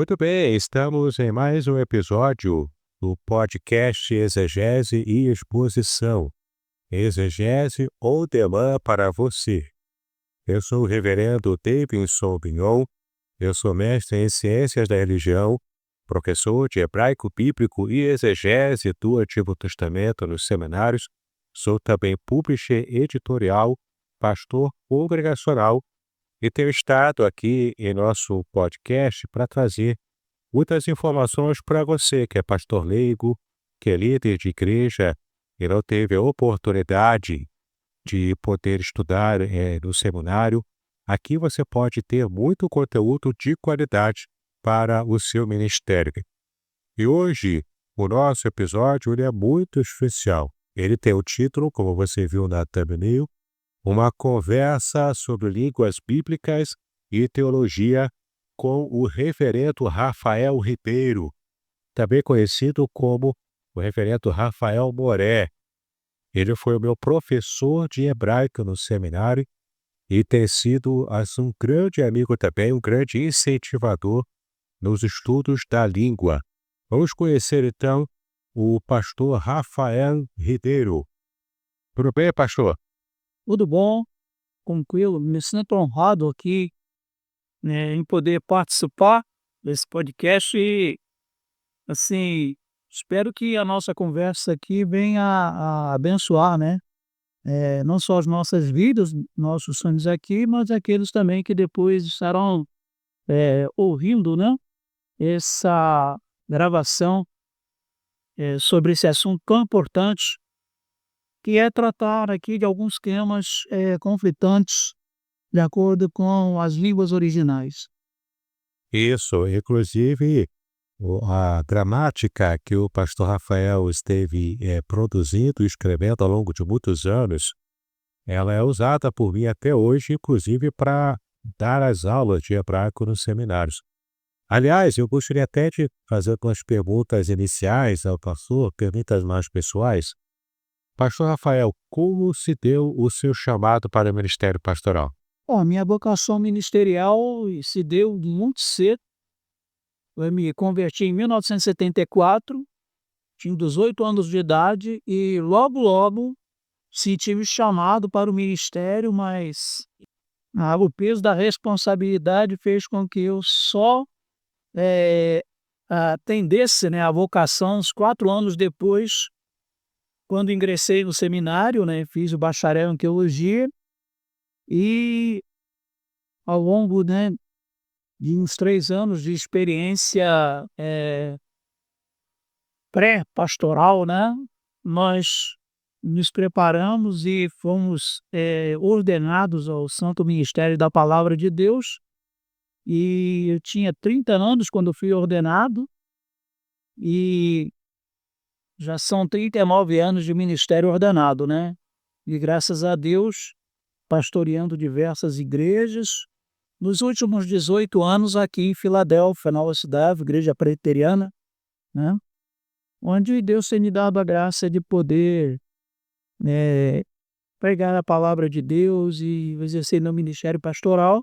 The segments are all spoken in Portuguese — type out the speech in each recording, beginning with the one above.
Muito bem, estamos em mais um episódio do podcast Exegese e Exposição. Exegese on demand para você. Eu sou o reverendo Davidson Bignon, eu sou mestre em Ciências da Religião, professor de Hebraico Bíblico e Exegese do Antigo Testamento nos seminários, sou também publisher editorial, pastor congregacional e tenho estado aqui em nosso podcast para trazer muitas informações para você que é pastor leigo, que é líder de igreja e não teve a oportunidade de poder estudar no seminário. Aqui você pode ter muito conteúdo de qualidade para o seu ministério. E hoje, o nosso episódio ele é muito especial. Ele tem o título, como você viu na thumbnail, uma conversa sobre línguas bíblicas e teologia com o reverendo Rafael Ribeiro, também conhecido como o reverendo Rafael Moré. Ele foi o meu professor de hebraico no seminário e tem sido um grande amigo também, um grande incentivador nos estudos da língua. Vamos conhecer então o pastor Rafael Ribeiro. Tudo bem, pastor? Tudo bom, tranquilo, me sinto honrado aqui, em poder participar desse podcast e, assim, espero que a nossa conversa aqui venha a abençoar, não só as nossas vidas, nossos sonhos aqui, mas aqueles também que depois estarão, ouvindo, essa gravação, sobre esse assunto tão importante, que é tratar aqui de alguns temas, conflitantes de acordo com as línguas originais. Isso, inclusive a gramática que o pastor Rafael esteve produzindo e escrevendo ao longo de muitos anos, ela é usada por mim até hoje, inclusive para dar as aulas de hebraico nos seminários. Aliás, eu gostaria até de fazer algumas perguntas iniciais ao pastor, perguntas mais pessoais. Pastor Rafael, como se deu o seu chamado para o ministério pastoral? Bom, a minha vocação ministerial se deu muito cedo. Eu me converti em 1974, tinha 18 anos de idade e logo senti o chamado para o ministério, mas o peso da responsabilidade fez com que eu só atendesse, a vocação uns 4 anos depois, quando ingressei no seminário, fiz o bacharel em teologia e ao longo, de uns 3 anos de experiência, pré-pastoral, nós nos preparamos e fomos, ordenados ao santo ministério da palavra de Deus, e eu tinha 30 anos quando eu fui ordenado, e já são 39 anos de ministério ordenado, e graças a Deus, pastoreando diversas igrejas. Nos últimos 18 anos aqui em Filadélfia, Nova Cidade, igreja presbiteriana, onde Deus tem me dado a graça de poder, pregar a palavra de Deus e exercer meu ministério pastoral.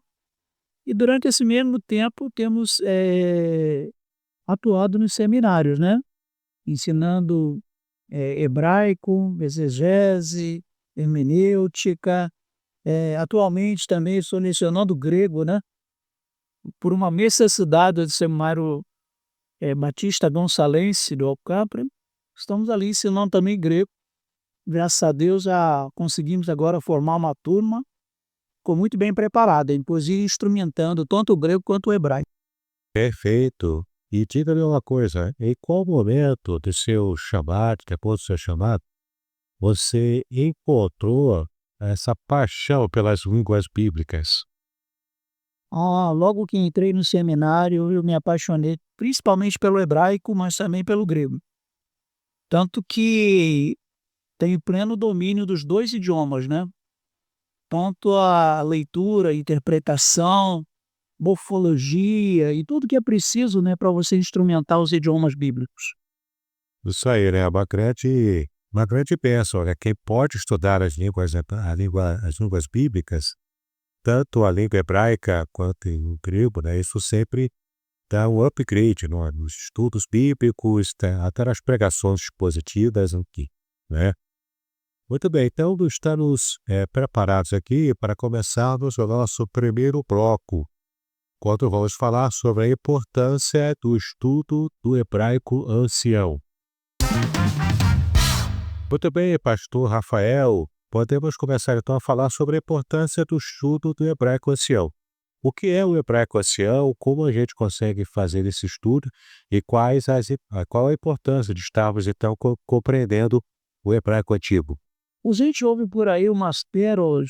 E durante esse mesmo tempo temos, atuado nos seminários, ensinando, hebraico, exegese, hermenêutica. Atualmente também estou lecionando grego, por uma necessidade do seminário, Batista Gonçalense do Alcântara. Estamos ali ensinando também grego. Graças a Deus já conseguimos agora formar uma turma muito bem preparada, inclusive instrumentando tanto o grego quanto o hebraico. Perfeito. E diga-me uma coisa, em qual momento do seu chamado, depois do seu chamado, você encontrou essa paixão pelas línguas bíblicas? Logo que entrei no seminário, eu me apaixonei principalmente pelo hebraico, mas também pelo grego. Tanto que tenho pleno domínio dos 2 idiomas, tanto a leitura, interpretação, morfologia e tudo que é preciso, para você instrumentar os idiomas bíblicos. Isso aí, né? Uma grande bênção, né? Quem pode estudar as línguas bíblicas, tanto a língua hebraica quanto o grego, né? Isso sempre dá um upgrade nos estudos bíblicos, até nas pregações expositivas aqui, né? Muito bem, então estamos preparados aqui para começarmos o nosso primeiro bloco, quando vamos falar sobre a importância do estudo do hebraico ancião. Muito bem, pastor Rafael, podemos começar então a falar sobre a importância do estudo do hebraico ancião. O que é o hebraico ancião, como a gente consegue fazer esse estudo e qual a importância de estarmos então compreendendo o hebraico antigo? A gente ouve por aí umas pérolas.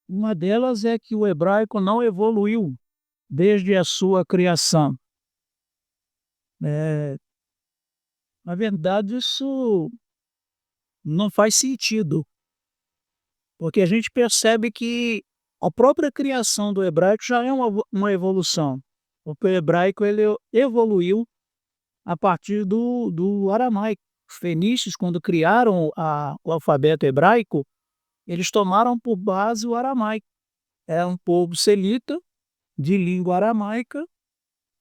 Uma delas é que o hebraico não evoluiu desde a sua criação. Na verdade, isso não faz sentido, porque a gente percebe que a própria criação do hebraico já é uma evolução, porque o hebraico ele evoluiu a partir do aramaico. Os fenícios, quando criaram o alfabeto hebraico, eles tomaram por base o aramaico. É um povo selita, de língua aramaica,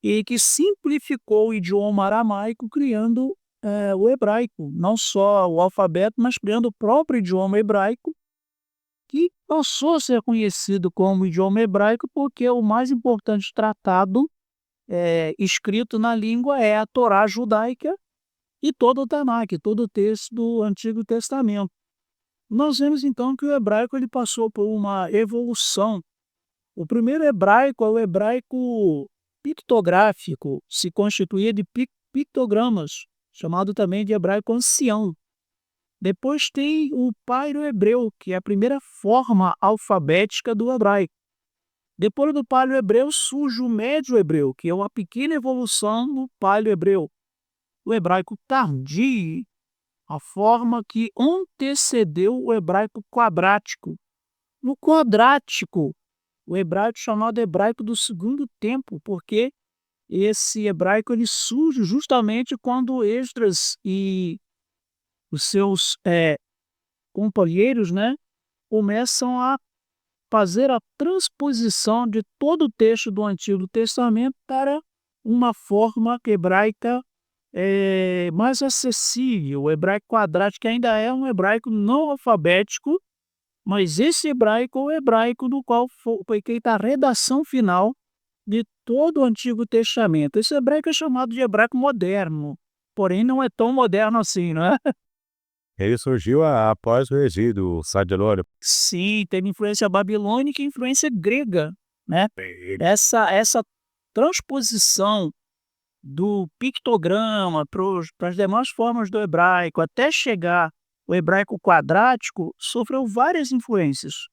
e que simplificou o idioma aramaico criando o hebraico. Não só o alfabeto, mas criando o próprio idioma hebraico, que passou a ser conhecido como idioma hebraico porque o mais importante tratado escrito na língua é a Torá judaica e todo o Tanakh, todo o texto do Antigo Testamento. Nós vemos então que o hebraico ele passou por uma evolução. O primeiro hebraico é o hebraico pictográfico, se constituía de pictogramas, chamado também de hebraico ancião. Depois tem o paleo-hebreu, que é a primeira forma alfabética do hebraico. Depois do paleo-hebreu surge o médio-hebreu, que é uma pequena evolução do paleo-hebreu. O hebraico tardio, a forma que antecedeu o hebraico quadrático. No quadrático, o hebraico chamado hebraico do segundo tempo, porque esse hebraico ele surge justamente quando Esdras e os seus companheiros, né, começam a fazer a transposição de todo o texto do Antigo Testamento para uma forma hebraica mais acessível. O hebraico quadrático ainda é um hebraico não alfabético, mas esse hebraico é o hebraico do qual foi feita a redação final de todo o Antigo Testamento. Esse hebraico é chamado de hebraico moderno, porém não é tão moderno assim, não é? Ele surgiu após o exílio babilônico. Sim, teve influência babilônica e influência grega, né? Essa transposição do pictograma para as demais formas do hebraico, até chegar o hebraico quadrático, sofreu várias influências,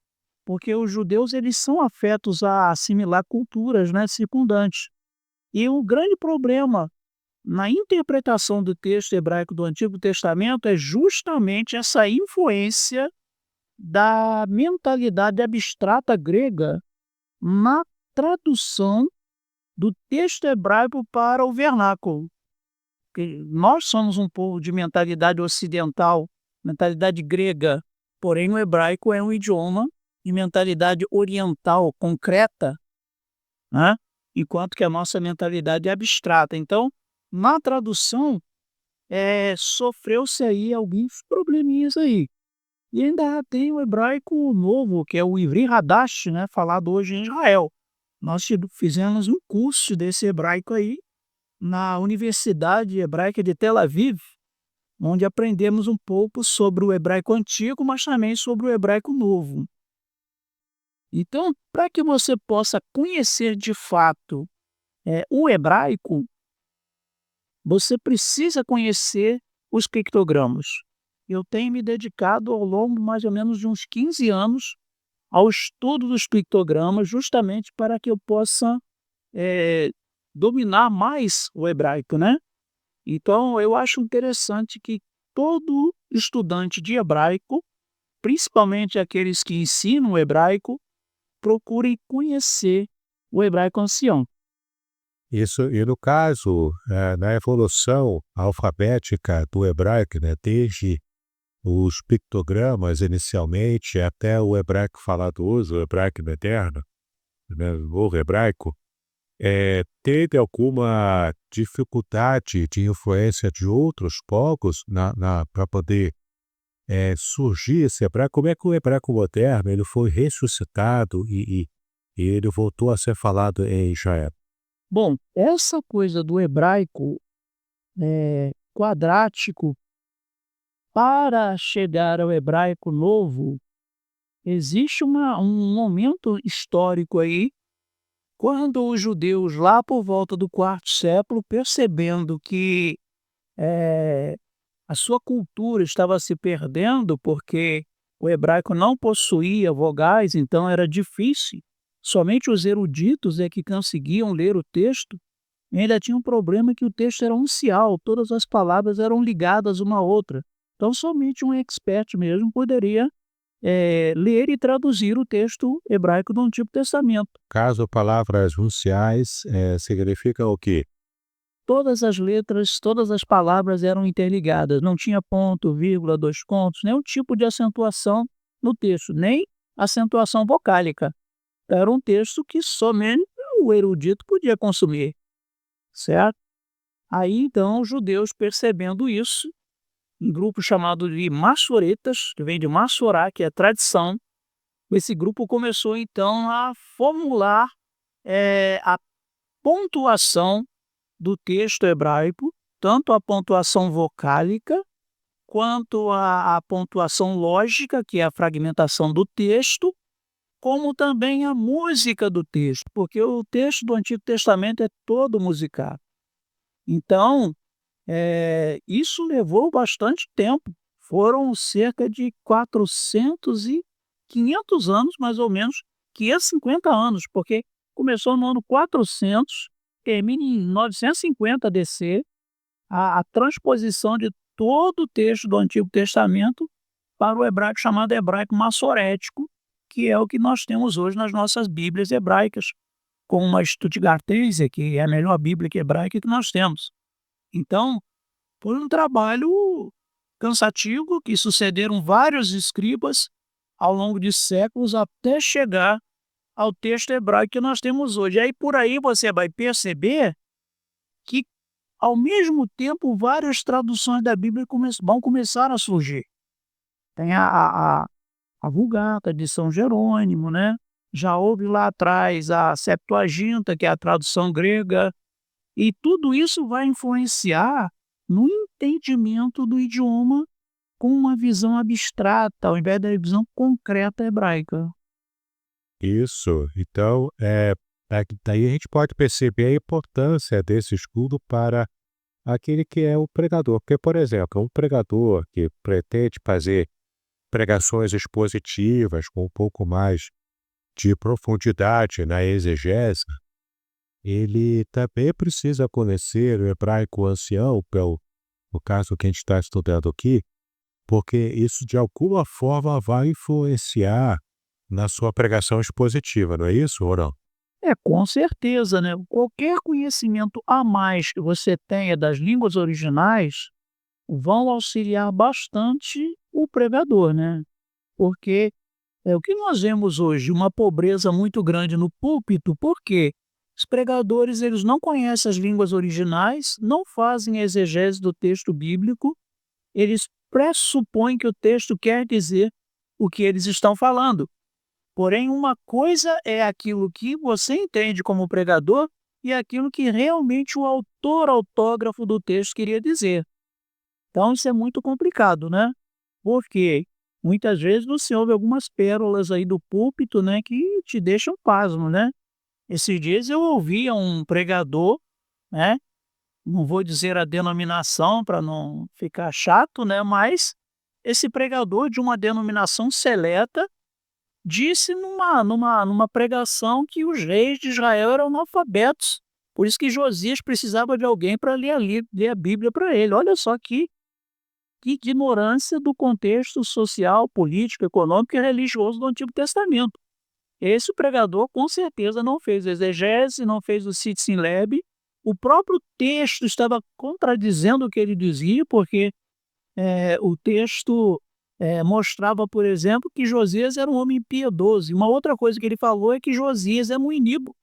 porque os judeus eles são afetos a assimilar culturas, né, circundantes. E o grande problema na interpretação do texto hebraico do Antigo Testamento é justamente essa influência da mentalidade abstrata grega na tradução do texto hebraico para o vernáculo. Porque nós somos um povo de mentalidade ocidental, mentalidade grega, porém o hebraico é um idioma de mentalidade oriental, concreta, né? Enquanto que a nossa mentalidade é abstrata. Então, na tradução, sofreu-se aí alguns probleminhas aí. E ainda tem o hebraico novo, que é o Ivri Hadash, né, falado hoje em Israel. Nós fizemos um curso desse hebraico aí na Universidade Hebraica de Tel Aviv, onde aprendemos um pouco sobre o hebraico antigo, mas também sobre o hebraico novo. Então, para que você possa conhecer de fato o hebraico, você precisa conhecer os pictogramas. Eu tenho me dedicado ao longo mais ou menos de uns 15 anos ao estudo dos pictogramas, justamente para que eu possa dominar mais o hebraico, né? Então, eu acho interessante que todo estudante de hebraico, principalmente aqueles que ensinam o hebraico, procurem conhecer o hebraico ancião. Isso, e no caso, na evolução alfabética do hebraico, né, desde os pictogramas inicialmente até o hebraico falado hoje, o hebraico moderno, né, o novo hebraico, teve alguma dificuldade de influência de outros povos para poder surgir esse hebraico? Como é que o hebraico moderno ele foi ressuscitado e ele voltou a ser falado em Israel? Bom, essa coisa do hebraico quadrático, para chegar ao hebraico novo, existe um momento histórico aí, quando os judeus, lá por volta do quarto século, percebendo que a sua cultura estava se perdendo, porque o hebraico não possuía vogais, então era difícil. Somente os eruditos é que conseguiam ler o texto. E ainda tinha um problema que o texto era uncial, todas as palavras eram ligadas uma à outra. Então somente um expert mesmo poderia ler e traduzir o texto hebraico do Antigo Testamento. Caso palavras unciais, significa o quê? Todas as letras, todas as palavras eram interligadas, não tinha ponto, vírgula, dois pontos, nenhum tipo de acentuação no texto, nem acentuação vocálica. Era um texto que somente o erudito podia consumir, certo? Aí então os judeus, percebendo isso, um grupo chamado de Massoretas, que vem de Massorá, que é tradição, esse grupo começou então a formular a pontuação do texto hebraico, tanto a pontuação vocálica, quanto a pontuação lógica, que é a fragmentação do texto, como também a música do texto, porque o texto do Antigo Testamento é todo musicado. Então, isso levou bastante tempo. Foram cerca de 500 anos, mais ou menos, 550 anos, porque começou no ano 400, termina em 950 DC, a transposição de todo o texto do Antigo Testamento para o hebraico chamado hebraico massorético, que é o que nós temos hoje nas nossas Bíblias hebraicas, com uma Stuttgartense, que é a melhor Bíblia hebraica que nós temos. Então, foi um trabalho cansativo, que sucederam vários escribas ao longo de séculos até chegar ao texto hebraico que nós temos hoje. Aí por aí você vai perceber que, ao mesmo tempo, várias traduções da Bíblia vão começar a surgir. Tem a Vulgata de São Jerônimo, né? Já houve lá atrás a Septuaginta, que é a tradução grega, e tudo isso vai influenciar no entendimento do idioma com uma visão abstrata, ao invés da visão concreta hebraica. Isso. Então, daí a gente pode perceber a importância desse estudo para aquele que é o pregador. Porque, por exemplo, um pregador que pretende fazer pregações expositivas com um pouco mais de profundidade na exegese, ele também precisa conhecer o hebraico ancião, no caso que a gente está estudando aqui, porque isso de alguma forma vai influenciar na sua pregação expositiva, não é isso ou não? Com certeza, né? Qualquer conhecimento a mais que você tenha das línguas originais vão auxiliar bastante o pregador, né? Porque o que nós vemos hoje, uma pobreza muito grande no púlpito, por quê? Os pregadores, eles não conhecem as línguas originais, não fazem exegese do texto bíblico, eles pressupõem que o texto quer dizer o que eles estão falando. Porém, uma coisa é aquilo que você entende como pregador e aquilo que realmente o autor autógrafo do texto queria dizer. Então, isso é muito complicado, né? Porque muitas vezes você ouve algumas pérolas aí do púlpito, né, que te deixam pasmo, né? Esses dias eu ouvia um pregador, né? Não vou dizer a denominação para não ficar chato, né? Mas esse pregador de uma denominação seleta disse numa pregação que os reis de Israel eram analfabetos. Por isso que Josias precisava de alguém para ler a Bíblia para ele. Olha só que ignorância do contexto social, político, econômico e religioso do Antigo Testamento. Esse pregador com certeza não fez exegese, não fez o Sitsin Leb. O próprio texto estava contradizendo o que ele dizia, porque o texto mostrava, por exemplo, que Josias era um homem piedoso. E uma outra coisa que ele falou é que Josias é um iníquo,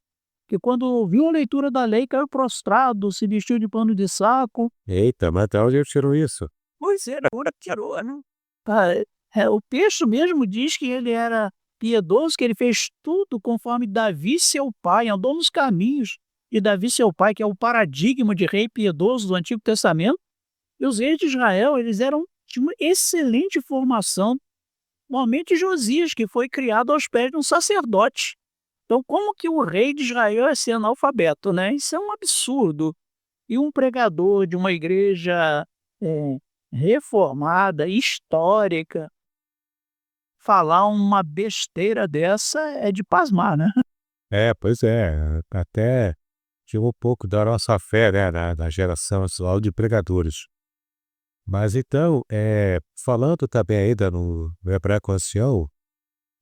que quando ouviu a leitura da lei caiu prostrado, se vestiu de pano de saco. Eita, mas de onde ele tirou isso? Pois é, agora tirou, né. O texto mesmo diz que ele era piedoso, que ele fez tudo conforme Davi seu pai, andou nos caminhos de Davi seu pai, que é o paradigma de rei piedoso do Antigo Testamento. E os reis de Israel, eles tinham uma excelente formação, normalmente Josias, que foi criado aos pés de um sacerdote. Então, como que o rei de Israel é ser analfabeto, né? Isso é um absurdo. E um pregador de uma igreja eh, reformada, histórica, falar uma besteira dessa é de pasmar, né? É, pois é, até tirou um pouco da nossa fé, né, na geração atual de pregadores. Mas então, falando também ainda no hebraico ancião,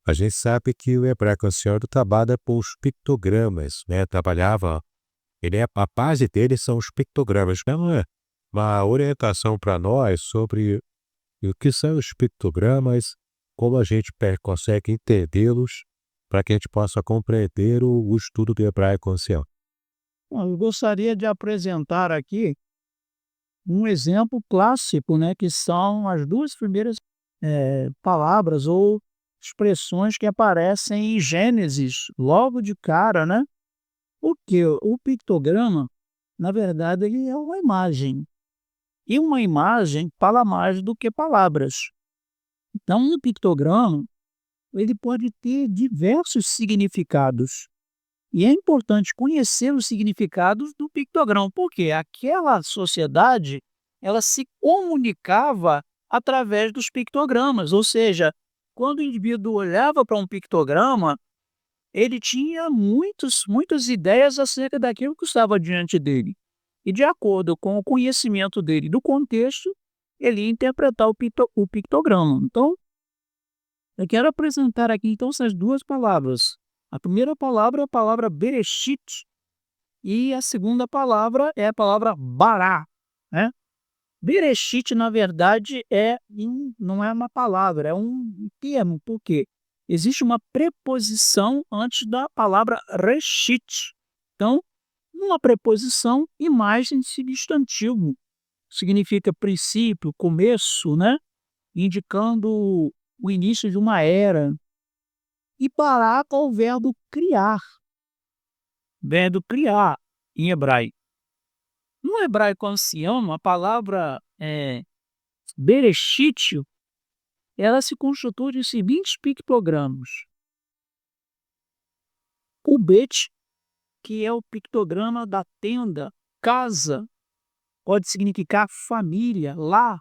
a gente sabe que o hebraico ancião trabalha com os pictogramas, né, a base dele são os pictogramas. Então, uma orientação para nós sobre o que são os pictogramas, como a gente consegue entendê-los, para que a gente possa compreender o estudo do hebraico ancião. Bom, eu gostaria de apresentar aqui um exemplo clássico, né, que são as duas primeiras palavras ou expressões que aparecem em Gênesis, logo de cara, né? Porque o pictograma, na verdade, ele é uma imagem. E uma imagem fala mais do que palavras. Então, um pictograma, ele pode ter diversos significados. E é importante conhecer os significados do pictograma, porque aquela sociedade, ela se comunicava através dos pictogramas, ou seja, quando o indivíduo olhava para um pictograma, ele tinha muitas ideias acerca daquilo que estava diante dele. E de acordo com o conhecimento dele do contexto, ele ia interpretar o pictograma. Então, eu quero apresentar aqui então essas duas palavras. A primeira palavra é a palavra Bereshit e a segunda palavra é a palavra Bará, né? Bereshit, na verdade, não é uma palavra, é um termo, porque existe uma preposição antes da palavra Reshit. Então, uma preposição, imagem de substantivo, significa princípio, começo, né? Indicando o início de uma era. E parar com o verbo criar em hebraico. No hebraico ancião, a palavra Bereshit, ela se constitui de seguintes pictogramas. O Bet, que é o pictograma da tenda, casa, pode significar família, lar,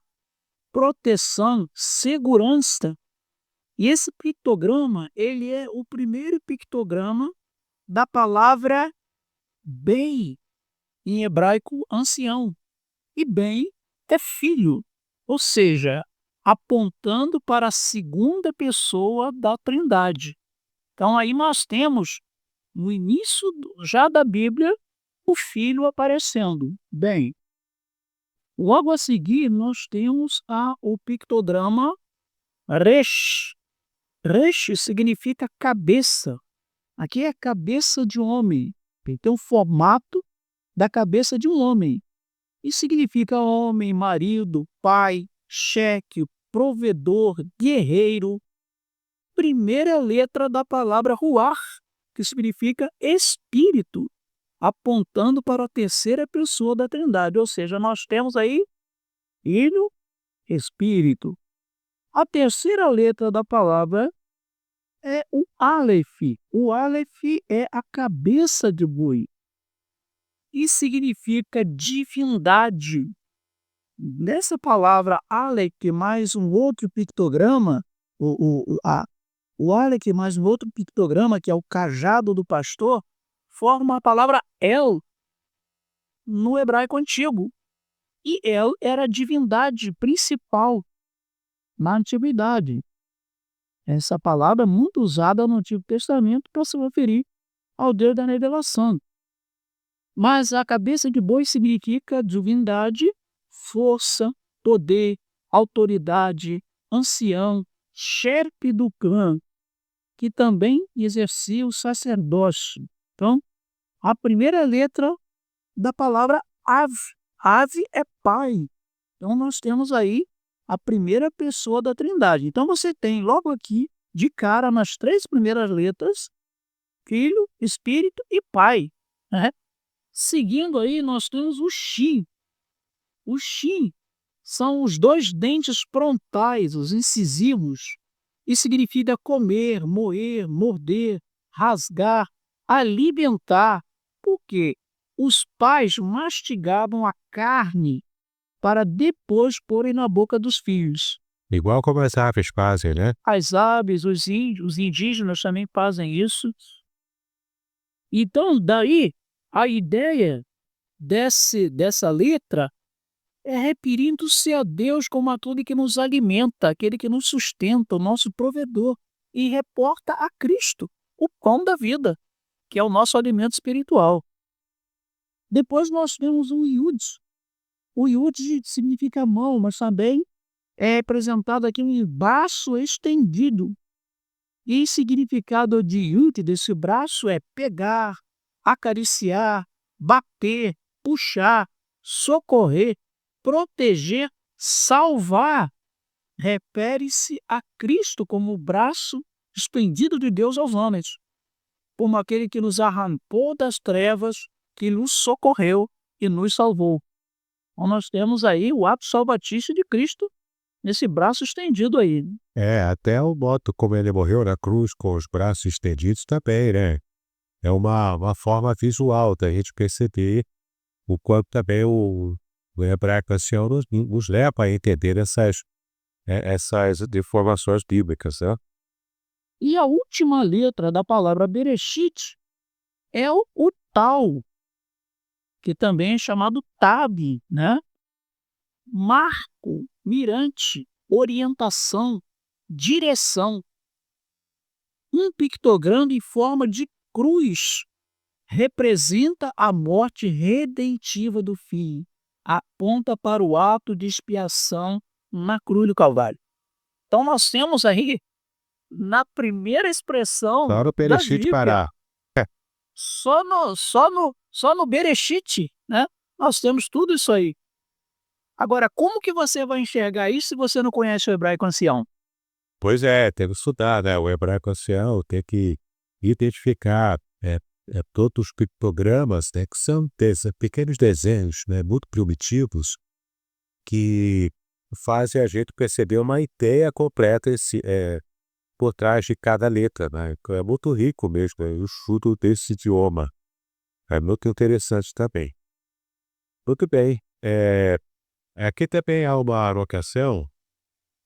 proteção, segurança. E esse pictograma, ele é o primeiro pictograma da palavra bem, em hebraico ancião. E bem é filho, ou seja, apontando para a segunda pessoa da Trindade. Então aí nós temos, no início já da Bíblia, o filho aparecendo. Bem, logo a seguir nós temos o pictograma Resh. Resh significa cabeça. Aqui é cabeça de homem. Tem o formato da cabeça de um homem. E significa homem, marido, pai, chefe, provedor, guerreiro. Primeira letra da palavra ruach, que significa espírito, apontando para a terceira pessoa da Trindade. Ou seja, nós temos aí filho, espírito. A terceira letra da palavra é o Aleph. O Aleph é a cabeça de boi e significa divindade. Nessa palavra Aleph mais um outro pictograma, o Aleph mais um outro pictograma, que é o cajado do pastor, forma a palavra El no hebraico antigo. E El era a divindade principal na antiguidade. Essa palavra é muito usada no Antigo Testamento para se referir ao Deus da revelação. Mas a cabeça de boi significa divindade, força, poder, autoridade, ancião, chefe do clã, que também exercia o sacerdócio. Então, a primeira letra da palavra ave. Ave é pai. Então, nós temos aí a primeira pessoa da Trindade. Então, você tem logo aqui, de cara, nas 3 primeiras letras, Filho, Espírito e Pai, né? Seguindo aí, nós temos o Shi. O Shi são os 2 dentes frontais, os incisivos, e significa comer, moer, morder, rasgar, alimentar. Por quê? Os pais mastigavam a carne para depois porem na boca dos filhos. Igual como as aves fazem, né? As aves, os índios, os indígenas também fazem isso. Então, daí, a ideia dessa letra é referindo-se a Deus como aquele que nos alimenta, aquele que nos sustenta, o nosso provedor, e reporta a Cristo, o pão da vida, que é o nosso alimento espiritual. Depois nós temos o Yud. O Yud significa mão, mas também é representado aqui um braço estendido. E o significado de Yud, desse braço, é pegar, acariciar, bater, puxar, socorrer, proteger, salvar. Refere-se a Cristo como o braço estendido de Deus aos homens, como aquele que nos arrancou das trevas, que nos socorreu e nos salvou. Então, nós temos aí o ato salvatício de Cristo nesse braço estendido aí. Até o modo como ele morreu na cruz com os braços estendidos também, né? É uma forma visual da gente perceber o quanto também o hebraico ancião nos leva a entender essas informações bíblicas, né? E a última letra da palavra Bereshit é o Tal, que também é chamado Tab, né? Marco, mirante, orientação, direção. Um pictograma em forma de cruz representa a morte redentiva do Filho. Aponta para o ato de expiação na cruz do Calvário. Então nós temos aí, na primeira expressão Só no da Bereshit Bíblia, Pará. só no Bereshit, né? Nós temos tudo isso aí. Agora, como que você vai enxergar isso se você não conhece o hebraico ancião? Pois é, tem que estudar, né? O hebraico ancião tem que identificar todos os pictogramas, né? Que são pequenos desenhos, né? Muito primitivos, que fazem a gente perceber uma ideia completa por trás de cada letra, né? É muito rico mesmo, né? O estudo desse idioma. É muito interessante também. Muito bem. Aqui também há uma alocação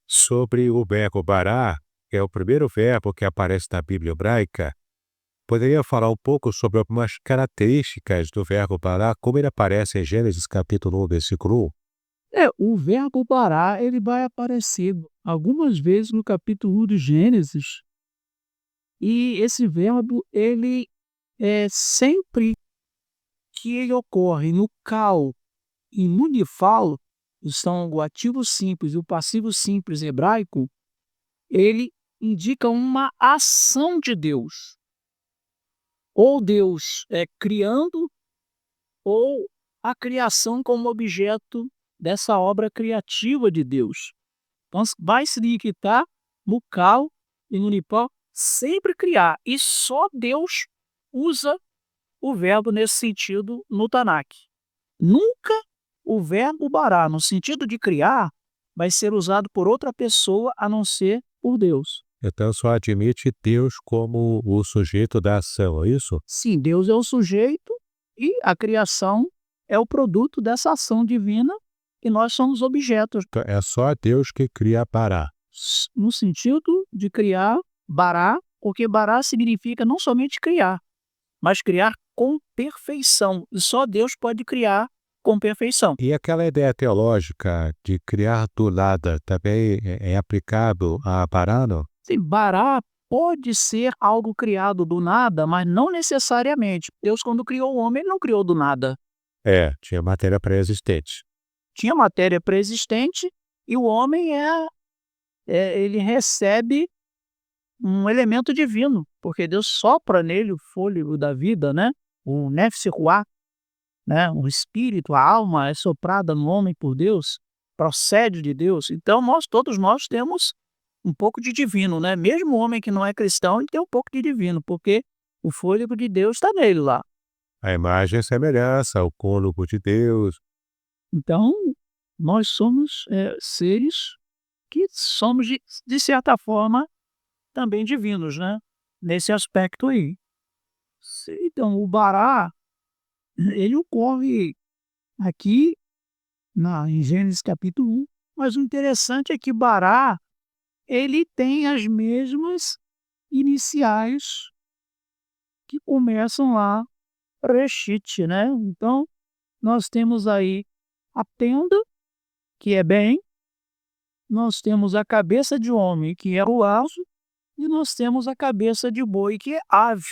sobre o verbo bará, que é o primeiro verbo que aparece na Bíblia hebraica. Poderia falar um pouco sobre algumas características do verbo bará, como ele aparece em Gênesis capítulo 1, versículo 1? O verbo bará, ele vai aparecer algumas vezes no capítulo 1 de Gênesis. E esse verbo, ele é sempre que ele ocorre no cal e no nifal, que são o ativo simples e o passivo simples hebraico, ele indica uma ação de Deus. Ou Deus criando, ou a criação como objeto dessa obra criativa de Deus. Então, vai significar no cal e no nifal sempre criar. E só Deus usa o verbo nesse sentido no Tanakh. Nunca o verbo bará, no sentido de criar, vai ser usado por outra pessoa a não ser por Deus. Então só admite Deus como o sujeito da ação, é isso? Sim, Deus é o sujeito e a criação é o produto dessa ação divina e nós somos objetos. Então, é só Deus que cria bará. No sentido de criar bará, porque bará significa não somente criar, mas criar com perfeição. E só Deus pode criar com perfeição. E aquela ideia teológica de criar do nada também é aplicado a bará, não? Sim, bará pode ser algo criado do nada, mas não necessariamente. Deus, quando criou o homem, ele não criou do nada. Tinha matéria pré-existente. Tinha matéria pré-existente e o homem ele recebe um elemento divino, porque Deus sopra nele o fôlego da vida, né? o Nefse Ruach, né, o espírito, a alma é soprada no homem por Deus, procede de Deus. Então todos nós temos um pouco de divino, né? Mesmo o homem que não é cristão, ele tem um pouco de divino, porque o fôlego de Deus está nele lá. A imagem e semelhança, o côlogo de Deus. Então, nós somos seres que somos, de certa forma, também divinos, né? Nesse aspecto aí. Então, o Bará, ele ocorre aqui em Gênesis capítulo 1, mas o interessante é que Bará, ele tem as mesmas iniciais que começam lá, Reshit, né? Então, nós temos aí a tenda, que é bem, nós temos a cabeça de homem, que é o aso, e nós temos a cabeça de boi, que é ave.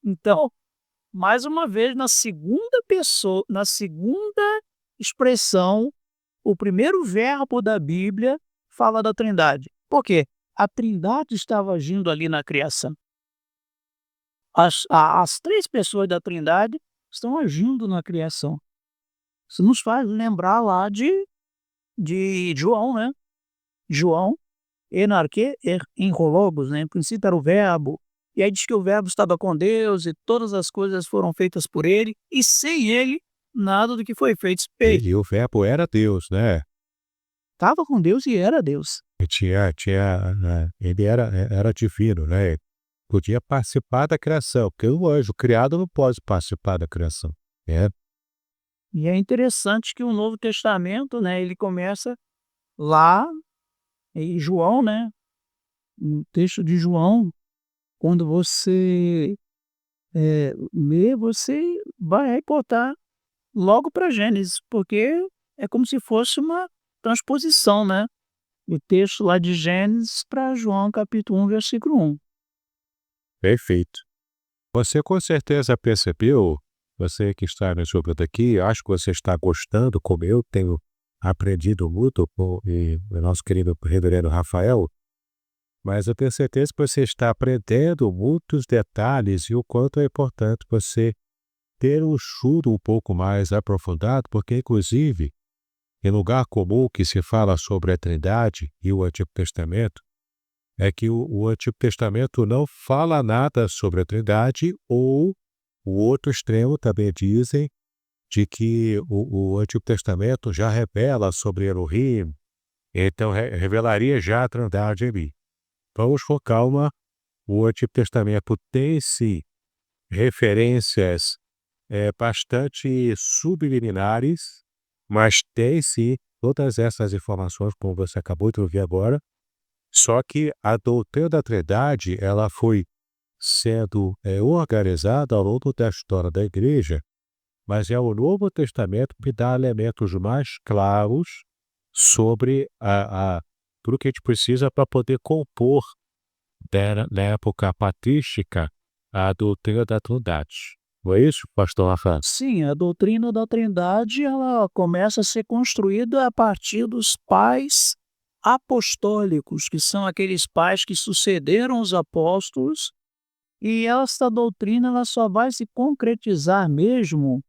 Então, mais uma vez, na segunda pessoa, na segunda expressão, o primeiro verbo da Bíblia fala da Trindade. Por quê? A Trindade estava agindo ali na criação. As três pessoas da Trindade estão agindo na criação. Isso nos faz lembrar lá de João, né? João, enarque em logos, né? Em princípio era o verbo, e aí diz que o verbo estava com Deus e todas as coisas foram feitas por ele, e sem ele, nada do que foi feito se fez. E o verbo era Deus, né? Estava com Deus e era Deus. Ele era divino, né? Podia participar da criação, porque o anjo criado não pode participar da criação, né? E é interessante que o Novo Testamento, né, ele começa lá em João, né? No texto de João, quando você lê, você vai reportar logo para Gênesis, porque é como se fosse uma transposição, né? O texto lá de Gênesis para João capítulo 1, versículo 1. Perfeito. Você com certeza percebeu, você que está nos ouvindo aqui, acho que você está gostando, como eu tenho aprendido muito com o nosso querido reverendo Rafael, mas eu tenho certeza que você está aprendendo muitos detalhes e o quanto é importante você ter um estudo um pouco mais aprofundado, porque inclusive, em lugar comum que se fala sobre a Trindade e o Antigo Testamento, é que o Antigo Testamento não fala nada sobre a Trindade, ou o outro extremo também dizem de que o Antigo Testamento já revela sobre Elohim, então revelaria já a Trindade em mim. Vamos com calma, o Antigo Testamento tem sim referências bastante subliminares, mas tem sim todas essas informações, como você acabou de ouvir agora. Só que a doutrina da Trindade, ela foi sendo organizada ao longo da história da igreja, mas é o Novo Testamento que dá elementos mais claros sobre tudo que a gente precisa para poder compor, na época patrística, a doutrina da Trindade. Não é isso, pastor Rafael? Sim, a doutrina da Trindade, ela começa a ser construída a partir dos pais apostólicos, que são aqueles pais que sucederam os apóstolos, e essa doutrina ela só vai se concretizar mesmo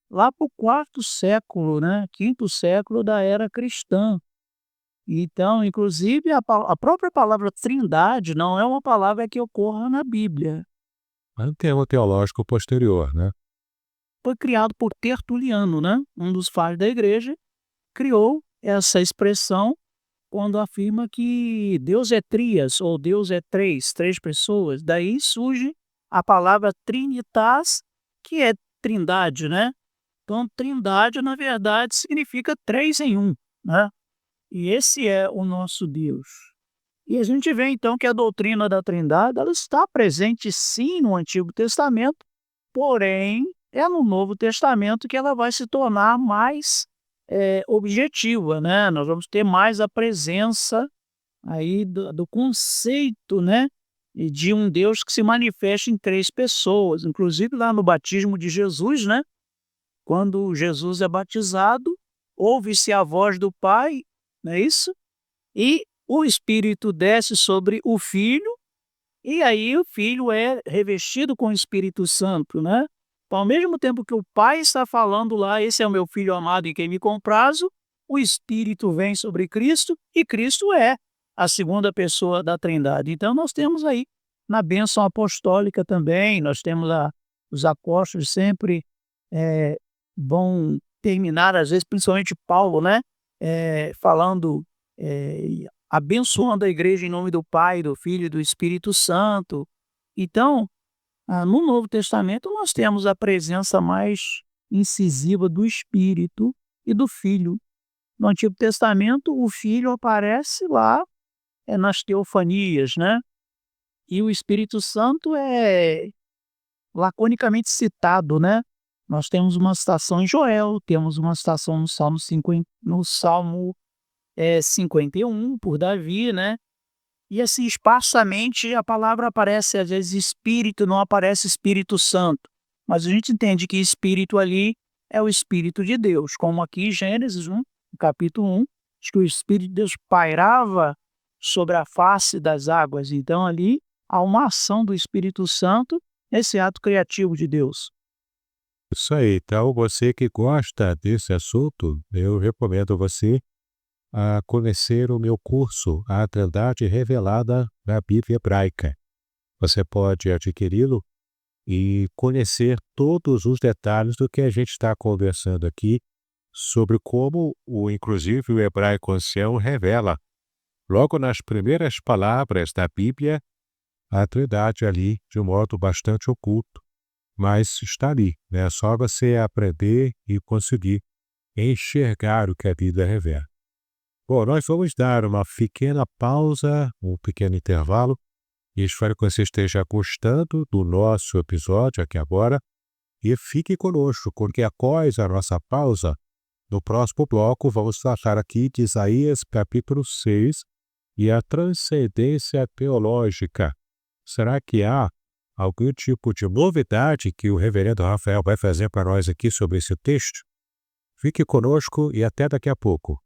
lá para o quarto século, né? Quinto século da era cristã. Então, inclusive, a própria palavra Trindade não é uma palavra que ocorra na Bíblia. Mas um termo teológico posterior, né? Foi criado por Tertuliano, né? Um dos faros da igreja, criou essa expressão quando afirma que Deus é trias, ou Deus é três pessoas. Daí surge a palavra Trinitas, que é trindade, né? Então, trindade, na verdade, significa três em um, né? E esse é o nosso Deus. E a gente vê, então, que a doutrina da Trindade ela está presente, sim, no Antigo Testamento, porém, é no Novo Testamento que ela vai se tornar mais objetiva, né? Nós vamos ter mais a presença aí do conceito, né? E de um Deus que se manifesta em três pessoas. Inclusive, lá no batismo de Jesus, né? Quando Jesus é batizado, ouve-se a voz do Pai, não é isso? E o Espírito desce sobre o Filho, E aí o Filho é revestido com o Espírito Santo, né. Então, ao mesmo tempo que o Pai está falando lá: "Esse é o meu Filho amado em quem me comprazo", o Espírito vem sobre Cristo e Cristo é a segunda pessoa da Trindade. Então nós temos aí, na bênção apostólica também, nós temos os apóstolos sempre, eh, vão terminar, às vezes, principalmente Paulo, né, falando, abençoando a igreja em nome do Pai, do Filho e do Espírito Santo. Então, no Novo Testamento nós temos a presença mais incisiva do Espírito e do Filho. No Antigo Testamento, o Filho aparece lá, nas teofanias, né, e o Espírito Santo é laconicamente citado, né. Nós temos uma citação em Joel, temos uma citação no Salmo, 51, por Davi, né. E assim, esparsamente, a palavra aparece, às vezes, Espírito, não aparece Espírito Santo, mas a gente entende que Espírito ali é o Espírito de Deus, como aqui em Gênesis 1, no capítulo 1, diz que o Espírito de Deus pairava sobre a face das águas. Então ali há uma ação do Espírito Santo, esse ato criativo de Deus. Isso aí. Então, você que gosta desse assunto, eu recomendo você a conhecer o meu curso, A Trindade Revelada na Bíblia Hebraica. Você pode adquiri-lo e conhecer todos os detalhes do que a gente está conversando aqui sobre como inclusive o hebraico ancião revela, logo nas primeiras palavras da Bíblia, a Trindade ali de um modo bastante oculto, mas está ali, né? É só você aprender e conseguir enxergar o que a Bíblia revela. Bom, nós vamos dar uma pequena pausa, um pequeno intervalo, e espero que você esteja gostando do nosso episódio aqui agora, e fique conosco, porque após a nossa pausa, no próximo bloco, vamos tratar aqui de Isaías capítulo 6 e a transcendência teológica. Será que há algum tipo de novidade que o reverendo Rafael vai fazer para nós aqui sobre esse texto? Fique conosco e até daqui a pouco.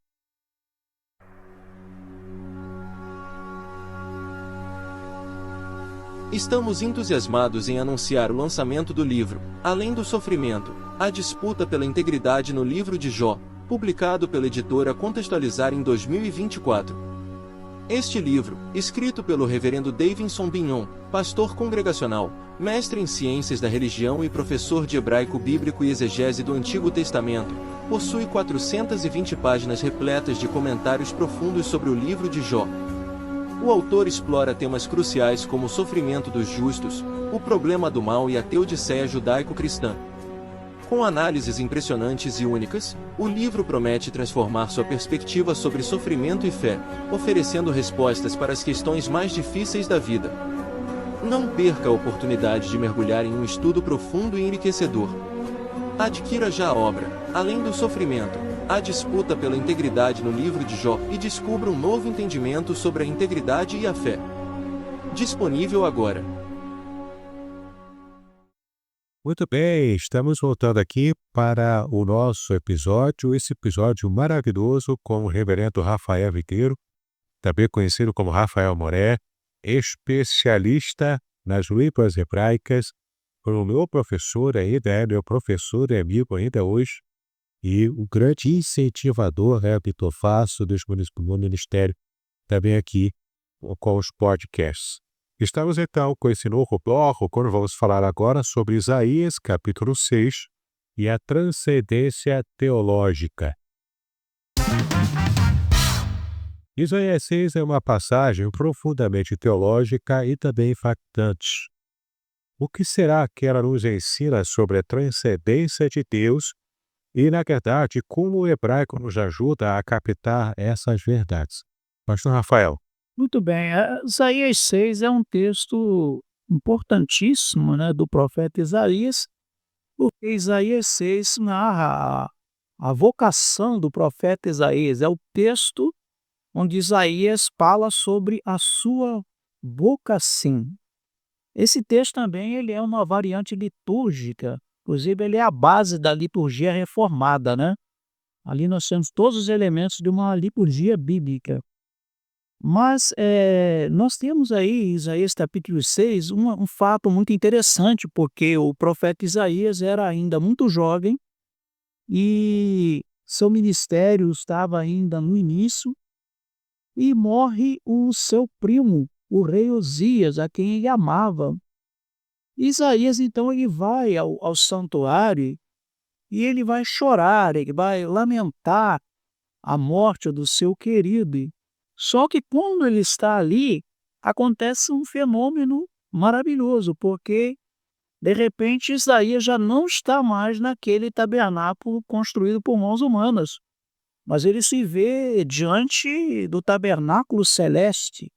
Estamos entusiasmados em anunciar o lançamento do livro Além do Sofrimento, a disputa pela integridade no livro de Jó, publicado pela editora Contextualizar em 2024. Este livro, escrito pelo reverendo Davidson Bignon, pastor congregacional, mestre em ciências da religião e professor de hebraico bíblico e exegese do Antigo Testamento, possui 420 páginas repletas de comentários profundos sobre o livro de Jó. O autor explora temas cruciais como o sofrimento dos justos, o problema do mal e a teodiceia judaico-cristã. Com análises impressionantes e únicas, o livro promete transformar sua perspectiva sobre sofrimento e fé, oferecendo respostas para as questões mais difíceis da vida. Não perca a oportunidade de mergulhar em um estudo profundo e enriquecedor. Adquira já a obra, Além do Sofrimento, a disputa pela integridade no livro de Jó e descubra um novo entendimento sobre a integridade e a fé. Disponível agora. Muito bem, estamos voltando aqui para o nosso episódio, esse episódio maravilhoso com o reverendo Rafael Vigueiro, também conhecido como Rafael Moré, especialista nas línguas hebraicas, foi o meu professor ainda, meu professor e amigo ainda hoje, e o grande incentivador, que eu faço do ministério, também aqui com os podcasts. Estamos então com esse novo bloco, quando vamos falar agora sobre Isaías capítulo 6 e a transcendência teológica. Isaías 6 é uma passagem profundamente teológica e também impactante. O que será que ela nos ensina sobre a transcendência de Deus e, na verdade, como o hebraico nos ajuda a captar essas verdades? Pastor Rafael. Muito bem, Isaías 6 é um texto importantíssimo, né, do profeta Isaías, porque Isaías 6 narra a vocação do profeta Isaías. É o texto onde Isaías fala sobre a sua vocação. Esse texto também ele é uma variante litúrgica, inclusive ele é a base da liturgia reformada, né? Ali nós temos todos os elementos de uma liturgia bíblica. Mas nós temos aí, Isaías capítulo 6, um fato muito interessante, porque o profeta Isaías era ainda muito jovem e seu ministério estava ainda no início, e morre o seu primo, o rei Osias, a quem ele amava. Isaías, então, ele vai ao santuário e ele vai chorar, ele vai lamentar a morte do seu querido. Só que quando ele está ali, acontece um fenômeno maravilhoso, porque de repente Isaías já não está mais naquele tabernáculo construído por mãos humanas, mas ele se vê diante do tabernáculo celeste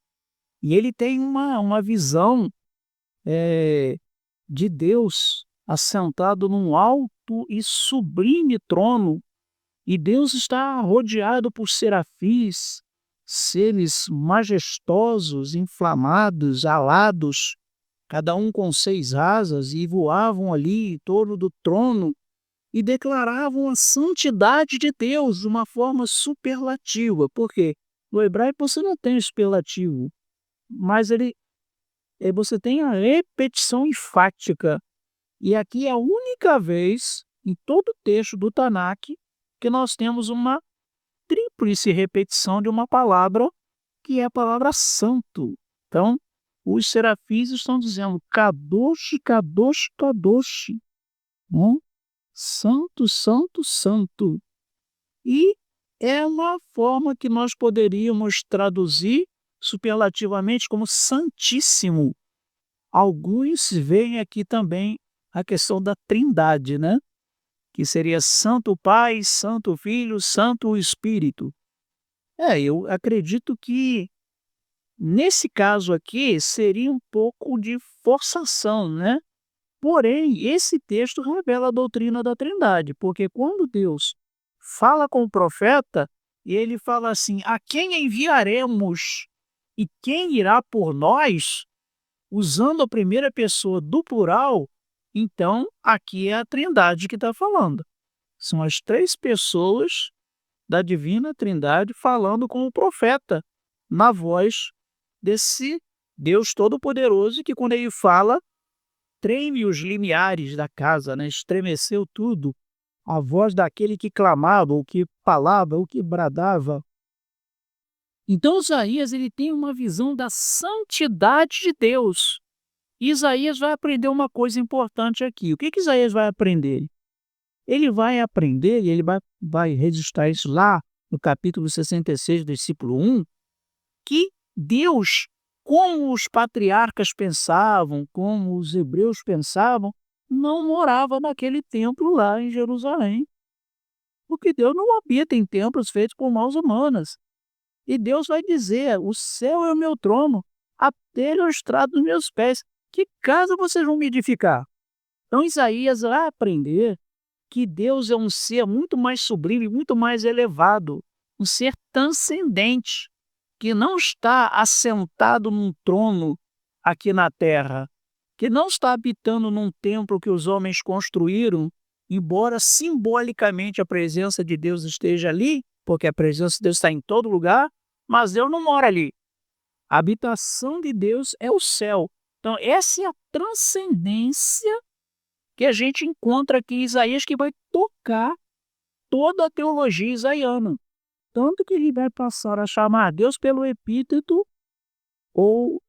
e ele tem uma visão de Deus assentado num alto e sublime trono, e Deus está rodeado por serafins, seres majestosos, inflamados, alados, cada um com 6 asas, e voavam ali em torno do trono e declaravam a santidade de Deus de uma forma superlativa. Por quê? No hebraico você não tem o superlativo, mas você tem a repetição enfática. E aqui é a única vez em todo o texto do Tanakh que nós temos uma tríplice repetição de uma palavra, que é a palavra santo. Então, os serafins estão dizendo Kadosh, Kadosh, Kadosh. Santo, santo, santo. E é uma forma que nós poderíamos traduzir superlativamente como santíssimo. Alguns veem aqui também a questão da trindade, né? Que seria Santo Pai, Santo Filho, Santo Espírito. Eu acredito que nesse caso aqui seria um pouco de forçação, né? Porém, esse texto revela a doutrina da Trindade, porque quando Deus fala com o profeta, e ele fala assim: a quem enviaremos e quem irá por nós? Usando a primeira pessoa do plural, então aqui é a Trindade que está falando. São as 3 pessoas da divina Trindade falando com o profeta, na voz desse Deus Todo-Poderoso, que quando ele fala, treme os limiares da casa, né? Estremeceu tudo. A voz daquele que clamava, o que falava, o que bradava. Então Isaías ele tem uma visão da santidade de Deus. Isaías vai aprender uma coisa importante aqui. O que Isaías vai aprender? Ele vai aprender, e ele vai registrar isso lá no capítulo 66, versículo 1, que Deus, como os patriarcas pensavam, como os hebreus pensavam, não morava naquele templo lá em Jerusalém. Porque Deus não habita em templos feitos por mãos humanas. E Deus vai dizer: o céu é o meu trono, a terra é o estrado dos meus pés. Que casa vocês vão me edificar? Então Isaías vai aprender que Deus é um ser muito mais sublime, muito mais elevado, um ser transcendente, que não está assentado num trono aqui na terra, que não está habitando num templo que os homens construíram, embora simbolicamente a presença de Deus esteja ali, porque a presença de Deus está em todo lugar, mas Deus não mora ali. A habitação de Deus é o céu. Então, essa é a transcendência que a gente encontra aqui em Isaías, que vai tocar toda a teologia isaiana. Tanto que ele vai passar a chamar Deus pelo epíteto, ou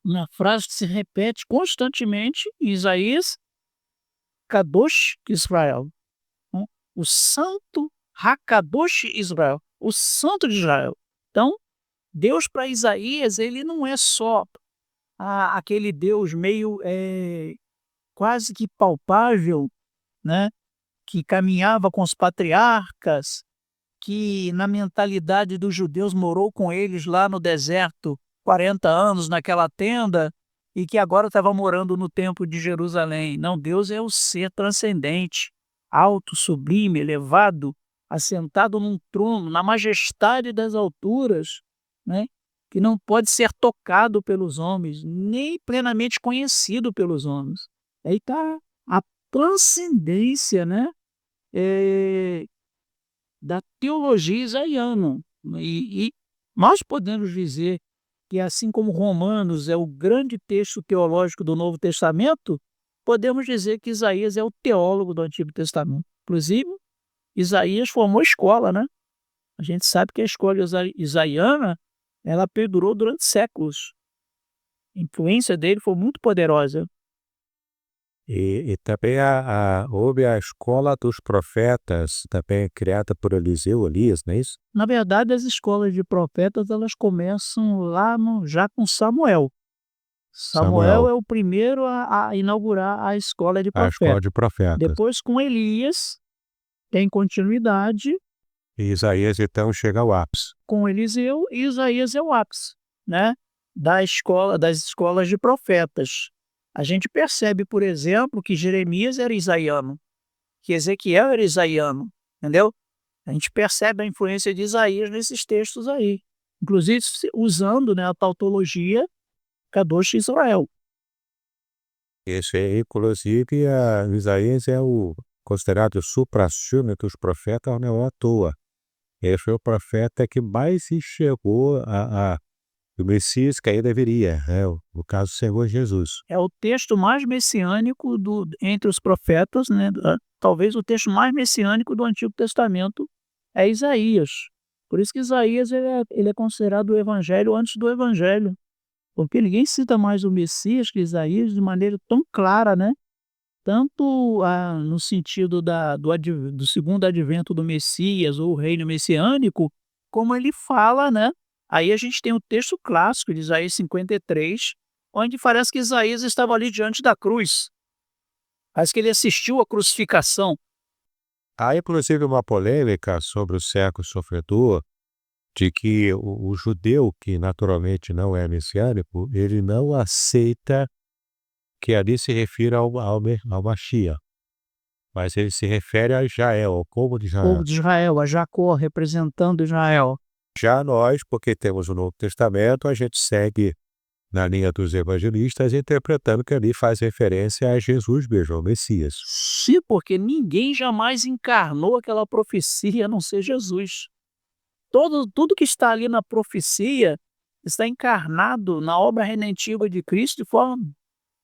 uma frase que se repete constantemente em Isaías, Kadosh Israel. O santo Hakadosh Israel, o santo de Israel. Então, Deus para Isaías, ele não é só aquele Deus meio quase que palpável, né? Que caminhava com os patriarcas, que na mentalidade dos judeus morou com eles lá no deserto 40 anos naquela tenda e que agora estava morando no templo de Jerusalém. Não, Deus é o ser transcendente, alto, sublime, elevado, assentado num trono, na majestade das alturas, né? Que não pode ser tocado pelos homens, nem plenamente conhecido pelos homens. Aí está a transcendência, né? Da teologia isaiana. E Nós podemos dizer que, assim como Romanos é o grande texto teológico do Novo Testamento, podemos dizer que Isaías é o teólogo do Antigo Testamento. Inclusive, Isaías formou escola, né? A gente sabe que a escola isaiana, ela perdurou durante séculos. A influência dele foi muito poderosa. E também houve a escola dos profetas, também criada por Eliseu, Elias, não é isso? Na verdade, as escolas de profetas, elas começam lá já com Samuel. Samuel é o primeiro a inaugurar a escola de A escola profetas. de profetas. Depois, com Elias, tem continuidade. E Isaías, então, chega ao ápice. Com Eliseu, e Isaías é o ápice, né? Das escolas de profetas. A gente percebe, por exemplo, que Jeremias era isaiano, que Ezequiel era isaiano, entendeu? A gente percebe a influência de Isaías nesses textos aí, inclusive usando, né, a tautologia Kadosh Israel. Esse aí, inclusive, Isaías é o considerado o supra-sumo dos profetas, não é à toa. Esse foi o profeta que mais enxergou o Messias que ainda viria, né? No caso, o Senhor Jesus. É o texto mais messiânico entre os profetas, né? Talvez o texto mais messiânico do Antigo Testamento é Isaías. Por isso que Isaías ele é considerado o evangelho antes do evangelho, porque ninguém cita mais o Messias que Isaías de maneira tão clara, né? Tanto no sentido do segundo advento do Messias ou o reino messiânico, como ele fala, né? Aí a gente tem o texto clássico de Isaías 53, onde parece que Isaías estava ali diante da cruz. Parece que ele assistiu à crucificação. Há, inclusive, uma polêmica sobre o século sofredor, de que o judeu, que naturalmente não é messiânico, ele não aceita que ali se refira ao Mashiach, mas ele se refere a Israel, ao povo de Israel. Povo de Israel, a Jacó representando Israel. Já nós, porque temos o Novo Testamento, a gente segue na linha dos evangelistas, interpretando que ali faz referência a Jesus mesmo, ao Messias. Sim, porque ninguém jamais encarnou aquela profecia a não ser Jesus. Tudo que está ali na profecia está encarnado na obra redentiva de Cristo de forma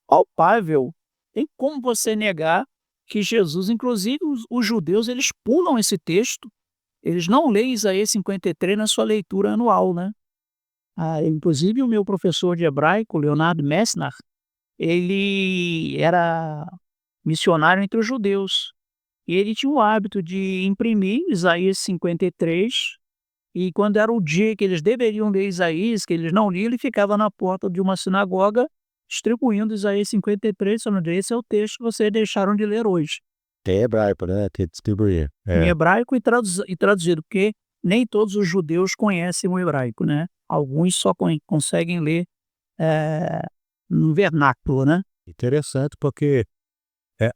palpável. Tem como você negar que Jesus, inclusive os judeus, eles pulam esse texto. Eles não leem Isaías 53 na sua leitura anual, né? Inclusive o meu professor de hebraico, Leonardo Messner, ele era missionário entre os judeus. E ele tinha o hábito de imprimir Isaías 53, e quando era o dia que eles deveriam ler Isaías, que eles não liam, ele ficava na porta de uma sinagoga distribuindo Isaías 53, falando: esse é o texto que vocês deixaram de ler hoje. Tem hebraico, né? Tem que distribuir. Em hebraico e traduzido, porque nem todos os judeus conhecem o hebraico, né? Alguns só conseguem ler no vernáculo, né? Interessante, porque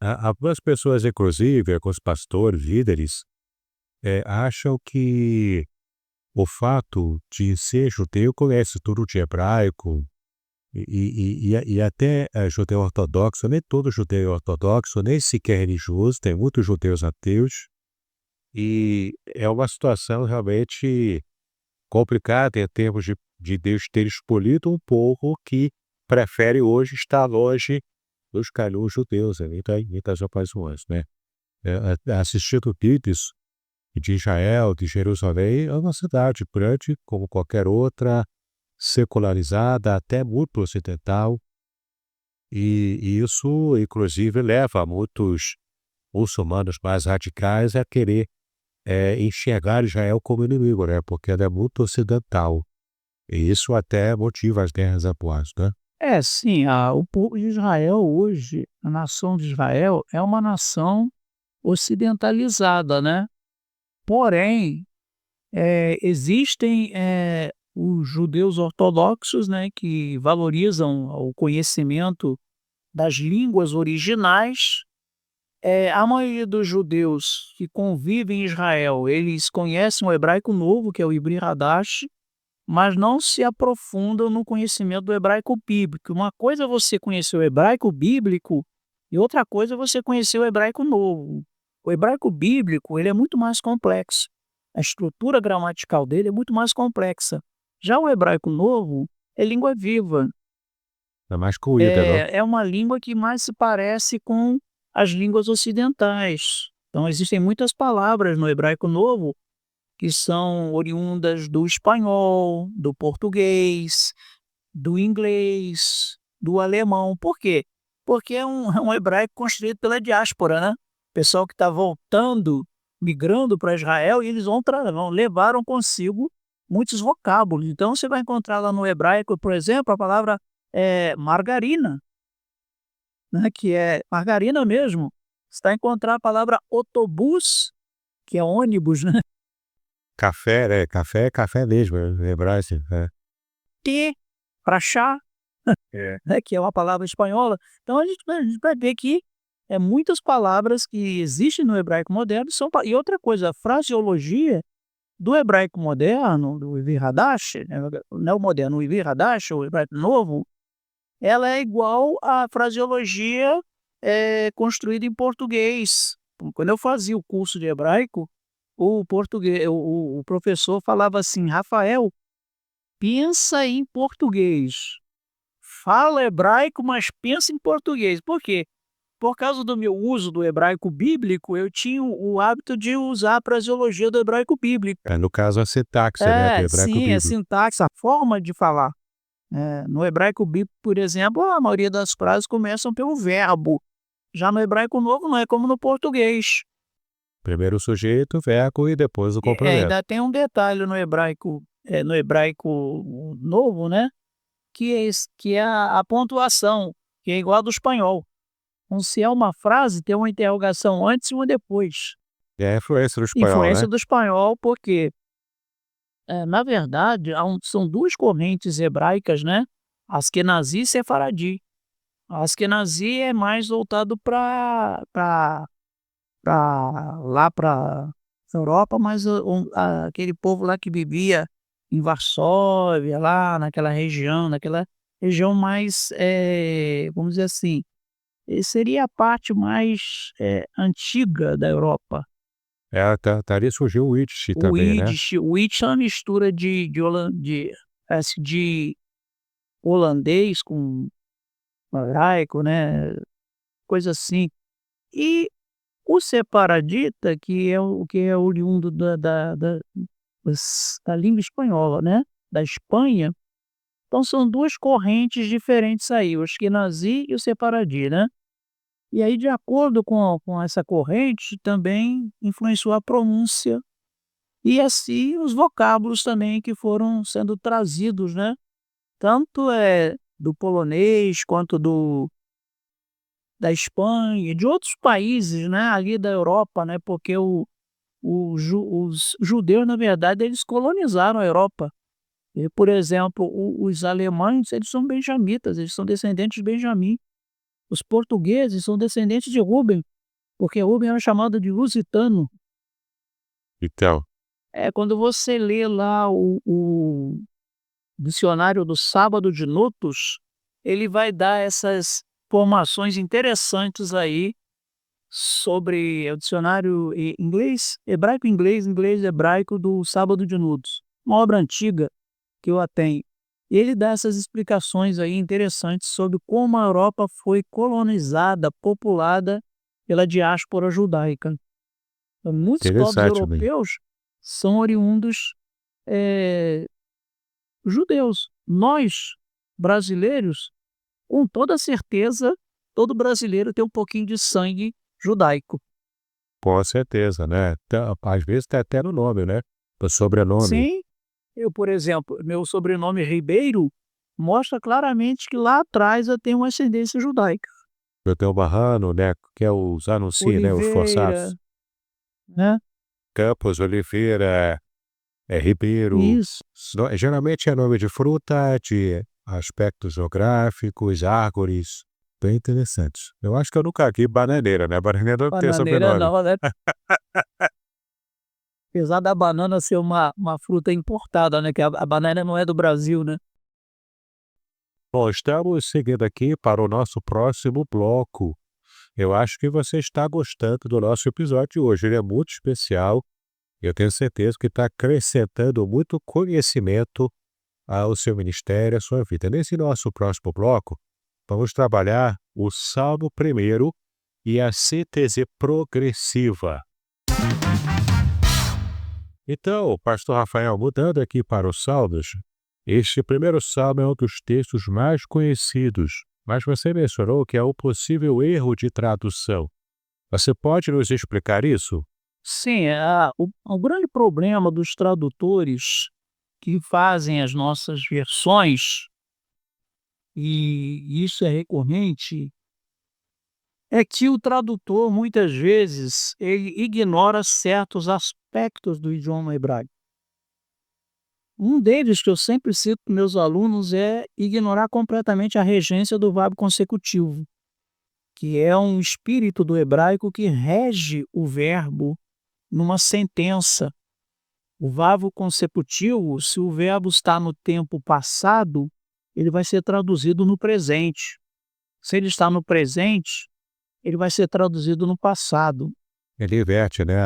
algumas pessoas, inclusive, alguns pastores, líderes, acham que o fato de ser judeu conhece tudo de hebraico, e até judeu ortodoxo, nem todo judeu é ortodoxo, nem sequer religioso, tem muitos judeus ateus, e é uma situação realmente complicada em termos de Deus ter escolhido um povo que prefere hoje estar longe dos caminhos judeus, em muitas ocasiões, né? Assistindo vídeos de Israel, de Jerusalém, é uma cidade grande como qualquer outra, secularizada, até muito ocidental, e isso, inclusive, leva muitos muçulmanos mais radicais a querer enxergar Israel como inimigo, né? Porque ela é muito ocidental, e isso até motiva as guerras atuais, né? Sim, o povo de Israel hoje, a nação de Israel, é uma nação ocidentalizada, né? Porém, existem os judeus ortodoxos, né, que valorizam o conhecimento das línguas originais. A maioria dos judeus que convivem em Israel, eles conhecem o hebraico novo, que é o Ibri Hadash, mas não se aprofundam no conhecimento do hebraico bíblico. Uma coisa é você conhecer o hebraico bíblico e outra coisa é você conhecer o hebraico novo. O hebraico bíblico ele é muito mais complexo. A estrutura gramatical dele é muito mais complexa. Já o hebraico novo é língua viva. É mais corrida, não? É uma língua que mais se parece com as línguas ocidentais. Então existem muitas palavras no hebraico novo que são oriundas do espanhol, do português, do inglês, do alemão. Por quê? Porque é um hebraico construído pela diáspora, né? Pessoal que está voltando, migrando para Israel, e eles levaram consigo muitos vocábulos. Então você vai encontrar lá no hebraico, por exemplo, a palavra margarina, né? Que é margarina mesmo. Você vai encontrar a palavra autobus, que é ônibus, né? Café, né? Café é café mesmo, hebraico. Té, para chá, É. né, que é uma palavra espanhola. Então a gente vai ver que muitas palavras que existem no hebraico moderno são e outra coisa, a fraseologia do hebraico moderno, do Ivri Hadash, né, não o moderno, o Ivri Hadash, o hebraico novo, ela é igual à fraseologia construída em português. Quando eu fazia o curso de hebraico, o professor falava assim: Rafael, pensa em português. Fala hebraico, mas pensa em português. Por quê? Por causa do meu uso do hebraico bíblico, eu tinha o hábito de usar a fraseologia do hebraico bíblico. No caso, a sintaxe, né? Do hebraico Sim, a bíblico. sintaxe, a forma de falar. No hebraico bíblico, por exemplo, a maioria das frases começam pelo verbo. Já no hebraico novo não é como no português. Primeiro o sujeito, o verbo e depois o complemento. Ainda tem um detalhe no hebraico novo, né? Que é a pontuação, que é igual a do espanhol. Então, se é uma frase, tem uma interrogação antes e uma depois. É a influência do espanhol, Influência né? do espanhol, porque, na verdade, são duas correntes hebraicas, né? Askenazi e Sefaradi. A Askenazi é mais voltado para lá para Europa, mas aquele povo lá que vivia em Varsóvia, lá naquela região mais, vamos dizer assim, seria a parte mais antiga da Europa. Dali surgiu o Yiddish O também, né? Yiddish é uma mistura de holandês com hebraico, né? Coisa assim. E o separadita, que é oriundo da língua espanhola, né? Da Espanha. Então são duas correntes diferentes aí, o Ashkenazi e o Sefaradi, né? E aí, de acordo com essa corrente, também influenciou a pronúncia e assim os vocábulos também que foram sendo trazidos, né? Tanto do polonês quanto da Espanha, de outros países, né? Ali da Europa, né? Porque os judeus, na verdade, eles colonizaram a Europa. E, por exemplo, os alemães, eles são benjamitas, eles são descendentes de Benjamim. Os portugueses são descendentes de Rubem, porque Rubem era chamado de lusitano. Então, Quando você lê lá o dicionário do Sábado de Notos, ele vai dar essas informações interessantes aí sobre o dicionário inglês, hebraico do Sábado de Notos. Uma obra antiga que eu a tenho. Ele dá essas explicações aí interessantes sobre como a Europa foi colonizada, populada pela diáspora judaica. Então, muitos povos interessante mesmo. europeus são oriundos judeus. Nós, brasileiros, com toda certeza, todo brasileiro tem um pouquinho de sangue judaico. Com certeza, né? Às vezes tá até no nome, né? O sobrenome. Sim, eu, por exemplo, meu sobrenome Ribeiro mostra claramente que lá atrás eu tenho uma ascendência judaica. Eu tenho o Barrano, né? Que é os Anunci, né? Os Oliveira, forçados. né? Campos, Oliveira, Ribeiro. Isso. Geralmente é nome de fruta, de aspectos geográficos, árvores. Bem interessantes. Eu acho que eu nunca vi bananeira, né? Bananeira não tem Bananeira sobrenome. não, né? Apesar da banana ser uma fruta importada, né? Que a banana não é do Brasil, né? Bom, estamos seguindo aqui para o nosso próximo bloco. Eu acho que você está gostando do nosso episódio de hoje. Ele é muito especial. Eu tenho certeza que está acrescentando muito conhecimento ao seu ministério, à sua vida. Nesse nosso próximo bloco, vamos trabalhar o Salmo 1º e a síntese progressiva. Então, pastor Rafael, mudando aqui para os Salmos, este primeiro Salmo é um dos textos mais conhecidos, mas você mencionou que é um possível erro de tradução. Você pode nos explicar isso? Sim, o grande problema dos tradutores que fazem as nossas versões, e isso é recorrente, é que o tradutor, muitas vezes, ele ignora certos aspectos do idioma hebraico. Um deles que eu sempre cito para meus alunos é ignorar completamente a regência do verbo consecutivo, que é um espírito do hebraico que rege o verbo numa sentença. O verbo consecutivo, se o verbo está no tempo passado, ele vai ser traduzido no presente. Se ele está no presente, ele vai ser traduzido no passado. Ele inverte, né,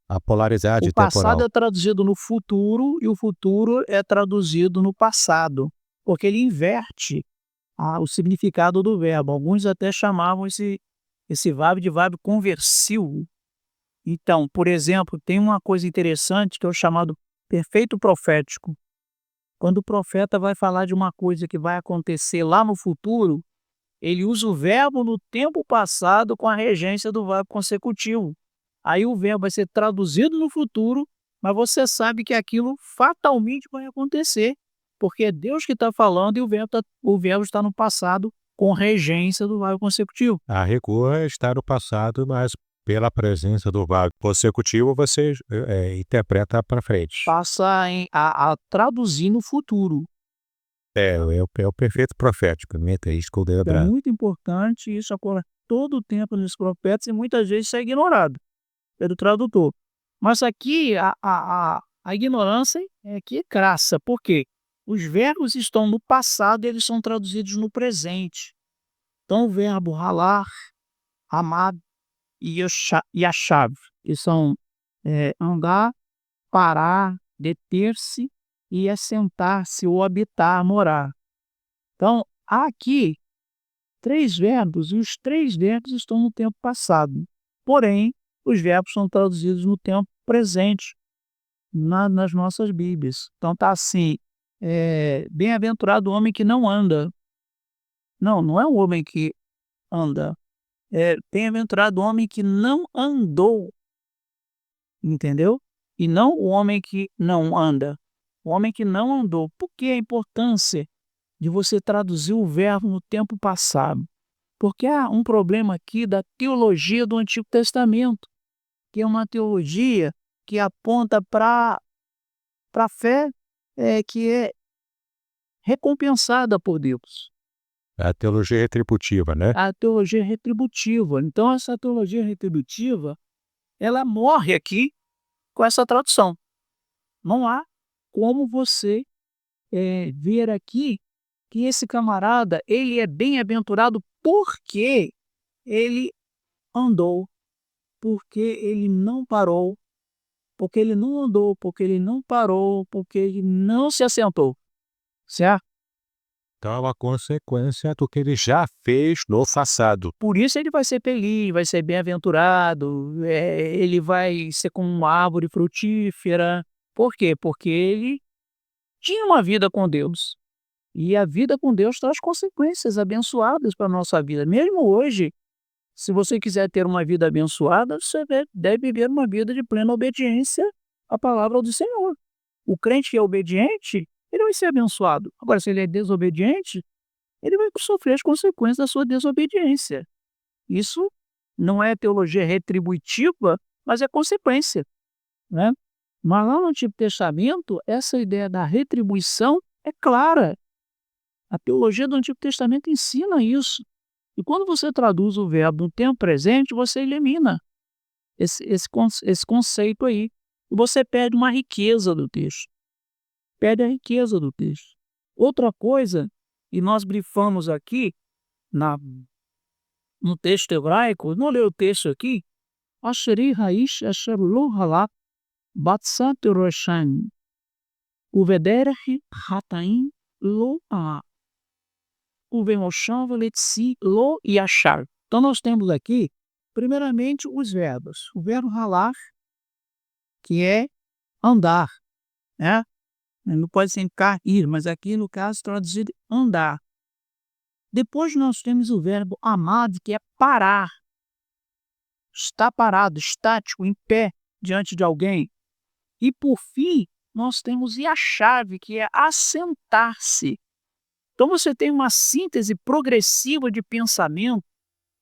a polaridade O passado temporal. é traduzido no futuro e o futuro é traduzido no passado, porque ele inverte o significado do verbo. Alguns até chamavam esse verbo de verbo conversivo. Então, por exemplo, tem uma coisa interessante que é o chamado perfeito profético. Quando o profeta vai falar de uma coisa que vai acontecer lá no futuro, ele usa o verbo no tempo passado com a regência do verbo consecutivo. Aí o verbo vai ser traduzido no futuro, mas você sabe que aquilo fatalmente vai acontecer, porque é Deus que está falando e o verbo está no passado com regência do verbo consecutivo. A rigor está no passado, mas pela presença do verbo consecutivo, você interpreta para frente. Passa a traduzir no futuro. É o perfeito profético, né? É isso que eu devo É lembrar. muito importante, isso ocorre todo o tempo nos profetas e muitas vezes isso é ignorado pelo tradutor. Mas aqui a ignorância é que é crassa, por quê? Os verbos estão no passado e eles são traduzidos no presente. Então o verbo ralar, amar e yashav, que são andar, parar, deter-se e assentar-se ou habitar, morar. Então, há aqui 3 verbos, e os 3 verbos estão no tempo passado. Porém, os verbos são traduzidos no tempo presente nas nossas Bíblias. Então está assim, bem-aventurado o homem que não anda. Não é o homem que anda. É bem-aventurado o homem que não andou. Entendeu? E não o homem que não anda. O homem que não andou. Por que a importância de você traduzir o verbo no tempo passado? Porque há um problema aqui da teologia do Antigo Testamento, que é uma teologia que aponta para a fé que é recompensada por Deus. A teologia retributiva, né? A teologia retributiva. Então, essa teologia retributiva, ela morre aqui com essa tradução. Não há como você ver aqui que esse camarada, ele é bem-aventurado porque ele andou, porque ele não parou, porque ele não andou, porque ele não parou, porque ele não se assentou, certo? Então é uma consequência do que ele já fez no passado. Por isso ele vai ser feliz, vai ser bem-aventurado, ele vai ser como uma árvore frutífera. Por quê? Porque ele tinha uma vida com Deus. E a vida com Deus traz consequências abençoadas para a nossa vida. Mesmo hoje, se você quiser ter uma vida abençoada, você deve viver uma vida de plena obediência à palavra do Senhor. O crente que é obediente, ele vai ser abençoado. Agora, se ele é desobediente, ele vai sofrer as consequências da sua desobediência. Isso não é teologia retributiva, mas é consequência, né? Mas lá no Antigo Testamento, essa ideia da retribuição é clara. A teologia do Antigo Testamento ensina isso. E quando você traduz o verbo no tempo presente, você elimina esse conceito aí. E você perde uma riqueza do texto. Perde a riqueza do texto. Outra coisa, e nós brifamos aqui no texto hebraico, não leio o texto aqui, Asheri Haish Asher Lo Halak Batsat Roshan. ובדרך חטאים לא ראה, ובמושב לצי לא ישר. Então nós temos aqui, primeiramente, os verbos. O verbo ralar, que é andar, né? Não pode significar ir, mas aqui no caso traduzido andar. Depois nós temos o verbo amar, que é parar. Está parado, estático, em pé, diante de alguém. E por fim, nós temos a chave, que é assentar-se. Então você tem uma síntese progressiva de pensamento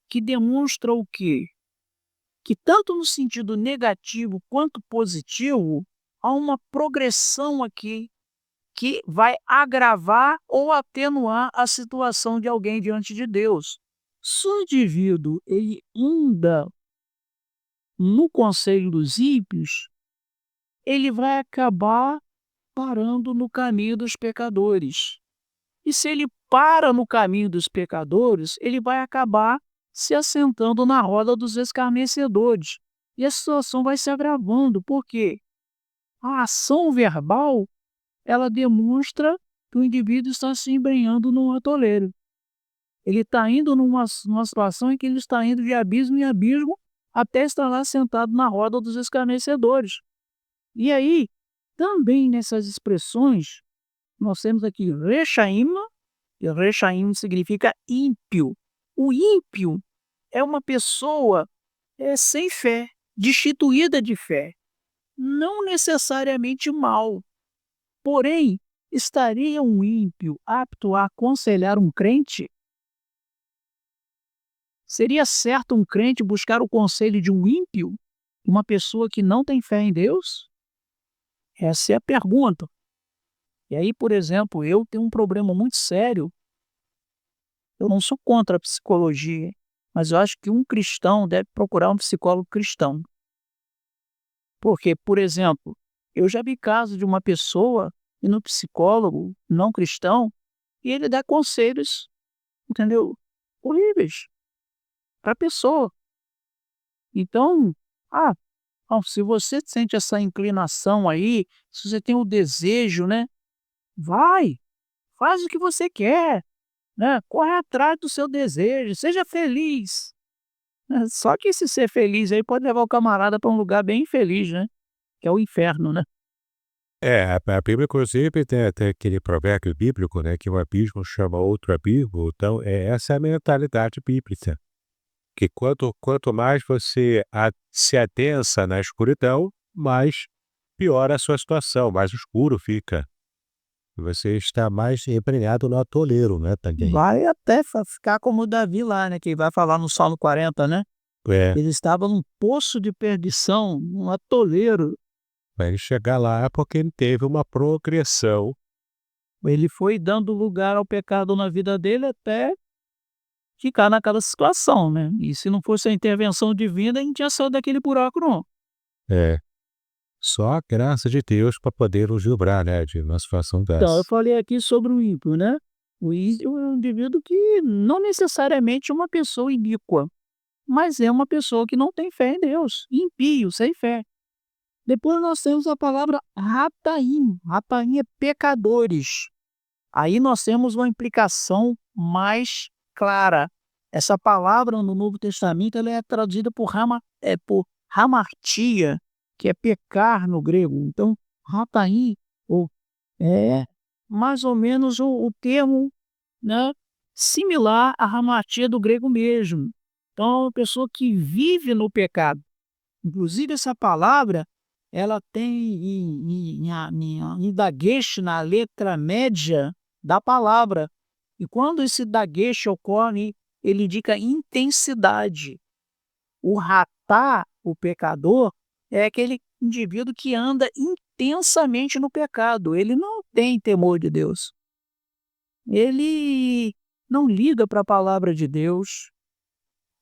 que demonstra o quê? Que tanto no sentido negativo quanto positivo, há uma progressão aqui que vai agravar ou atenuar a situação de alguém diante de Deus. Se o indivíduo ele anda no conselho dos ímpios, ele vai acabar parando no caminho dos pecadores. E se ele para no caminho dos pecadores, ele vai acabar se assentando na roda dos escarnecedores. E a situação vai se agravando, porque a ação verbal ela demonstra que o indivíduo está se embrenhando num atoleiro. Ele está indo numa situação em que ele está indo de abismo em abismo até estar lá sentado na roda dos escarnecedores. E aí, também nessas expressões, nós temos aqui rechaim, e rechaim significa ímpio. O ímpio é uma pessoa sem fé, destituída de fé, não necessariamente mal. Porém, estaria um ímpio apto a aconselhar um crente? Seria certo um crente buscar o conselho de um ímpio? Uma pessoa que não tem fé em Deus? Essa é a pergunta. E aí, por exemplo, eu tenho um problema muito sério. Eu não sou contra a psicologia, mas eu acho que um cristão deve procurar um psicólogo cristão. Porque, por exemplo, eu já vi casos de uma pessoa ir no psicólogo não cristão e ele dá conselhos, entendeu? Horríveis para a pessoa. Então, se você sente essa inclinação aí, se você tem o desejo, né? Vai, faz o que você quer, né? Corre atrás do seu desejo, seja feliz. Né? Só que esse ser feliz aí pode levar o camarada para um lugar bem infeliz, né? Que é o inferno, né? A Bíblia, inclusive, tem até aquele provérbio bíblico, né, que um abismo chama outro abismo. Então, essa é a mentalidade bíblica. Que quanto mais você se adensa na escuridão, mais piora a sua situação, mais escuro fica. Você está mais embrenhado no atoleiro, né, também. Vai até ficar como o Davi lá, né? Que vai falar no Salmo 40, né? Ele estava num poço de perdição, num atoleiro. Para ele chegar lá é porque ele teve uma progressão. Ele foi dando lugar ao pecado na vida dele até ficar naquela situação, né? E se não fosse a intervenção divina, a gente tinha saído daquele buraco, não. Só a graça de Deus para poder nos livrar, né, de uma situação dessa. Então, eu falei aqui sobre o ímpio, né? O ímpio é um indivíduo que não necessariamente é uma pessoa iníqua, mas é uma pessoa que não tem fé em Deus, impio, sem fé. Depois nós temos a palavra rataim. Rataim é pecadores. Aí nós temos uma implicação mais clara. Essa palavra no Novo Testamento ela é traduzida por hamartia, que é pecar no grego. Então, rataim é mais ou menos o termo, né, similar à hamartia do grego mesmo. Então, é uma pessoa que vive no pecado. Inclusive, essa palavra ela tem em daguesh na letra média da palavra. E quando esse daguesh ocorre, ele indica intensidade. O ratá, o pecador, é aquele indivíduo que anda intensamente no pecado. Ele não tem temor de Deus. Ele não liga para a palavra de Deus.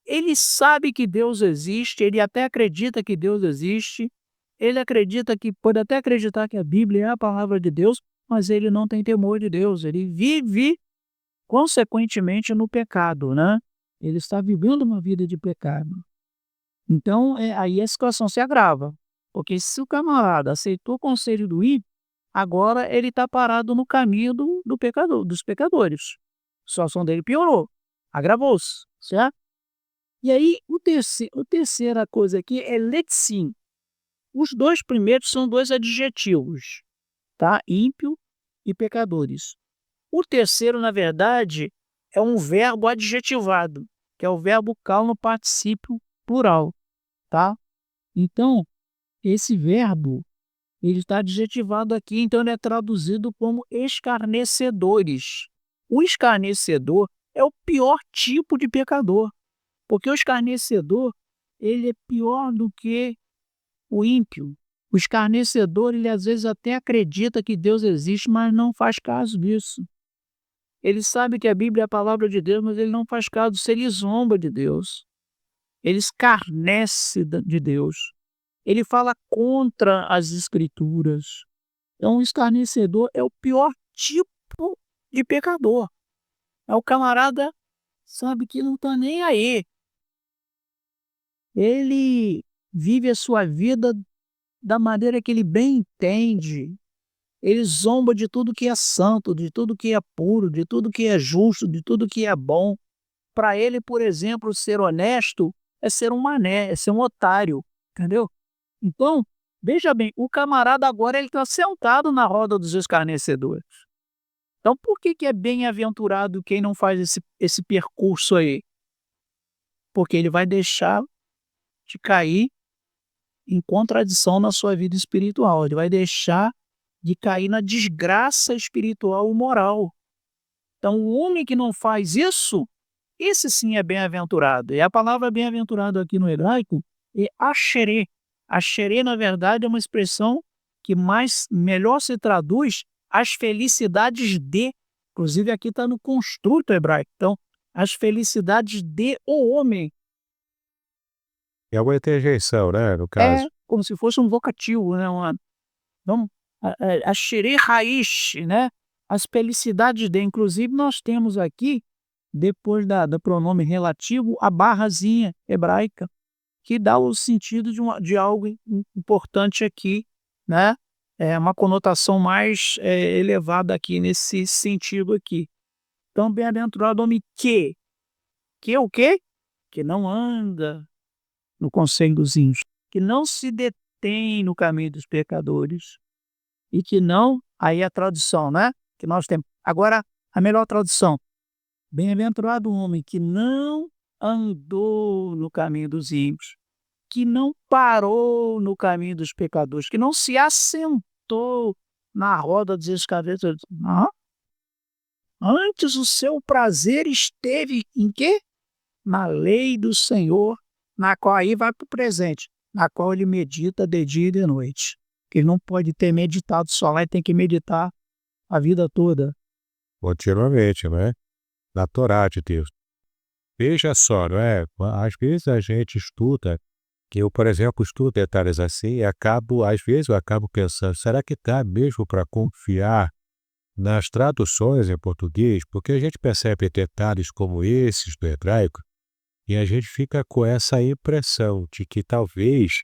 Ele sabe que Deus existe, ele até acredita que Deus existe. Ele pode até acreditar que a Bíblia é a palavra de Deus, mas ele não tem temor de Deus. Ele vive, consequentemente, no pecado, né? Ele está vivendo uma vida de pecado. Então, aí a situação se agrava. Porque se o camarada aceitou o conselho do ímpio, agora ele está parado no caminho do pecador, dos pecadores. A situação dele piorou, agravou-se, certo? E aí, a terceira coisa aqui é letsim. Os dois primeiros são dois adjetivos, tá? Ímpio e pecadores. O terceiro, na verdade, é um verbo adjetivado, que é o verbo cal no particípio plural, tá? Então, esse verbo, ele está adjetivado aqui, então ele é traduzido como escarnecedores. O escarnecedor é o pior tipo de pecador, porque o escarnecedor, ele é pior do que o ímpio. O escarnecedor, ele às vezes até acredita que Deus existe, mas não faz caso disso. Ele sabe que a Bíblia é a palavra de Deus, mas ele não faz caso disso, ele zomba de Deus. Ele escarnece de Deus. Ele fala contra as Escrituras. Então, o escarnecedor é o pior tipo de pecador. É o camarada, sabe, que não está nem aí. Ele vive a sua vida da maneira que ele bem entende. Ele zomba de tudo que é santo, de tudo que é puro, de tudo que é justo, de tudo que é bom. Para ele, por exemplo, ser honesto é ser um mané, é ser um otário, entendeu? Então, veja bem, o camarada agora ele está sentado na roda dos escarnecedores. Então, por que é bem-aventurado quem não faz esse percurso aí? Porque ele vai deixar de cair em contradição na sua vida espiritual. Ele vai deixar de cair na desgraça espiritual ou moral. Então, o homem que não faz isso, esse sim é bem-aventurado. E a palavra bem-aventurado aqui no hebraico é asherê. Asherê, na verdade, é uma expressão que melhor se traduz as felicidades de. Inclusive, aqui está no construto hebraico. Então, as felicidades de o homem. É uma interjeição, né, no É caso. como se fosse um vocativo, né? Então, asherê raiz, né? As felicidades de. Inclusive, nós temos aqui, depois do pronome relativo, a barrazinha hebraica, que dá o sentido de algo importante aqui, né? É uma conotação mais elevada aqui, nesse sentido aqui. Então, bem-aventurado homem que o quê? Que não anda no conselho dos ímpios, que não se detém no caminho dos pecadores e que não, aí a tradução, né? Que nós temos. Agora, a melhor tradução. Bem-aventurado o homem que não andou no caminho dos ímpios, que não parou no caminho dos pecadores, que não se assentou na roda dos escarnecedores. Antes o seu prazer esteve em quê? Na lei do Senhor, na qual aí vai para o presente, na qual ele medita de dia e de noite. Ele não pode ter meditado só lá, ele tem que meditar a vida toda. Continuamente, não é? Na Torá de Deus. Veja só, não é? Às vezes a gente estuda, eu, por exemplo, estudo detalhes assim e às vezes eu acabo pensando, será que dá mesmo para confiar nas traduções em português? Porque a gente percebe detalhes como esses do hebraico e a gente fica com essa impressão de que talvez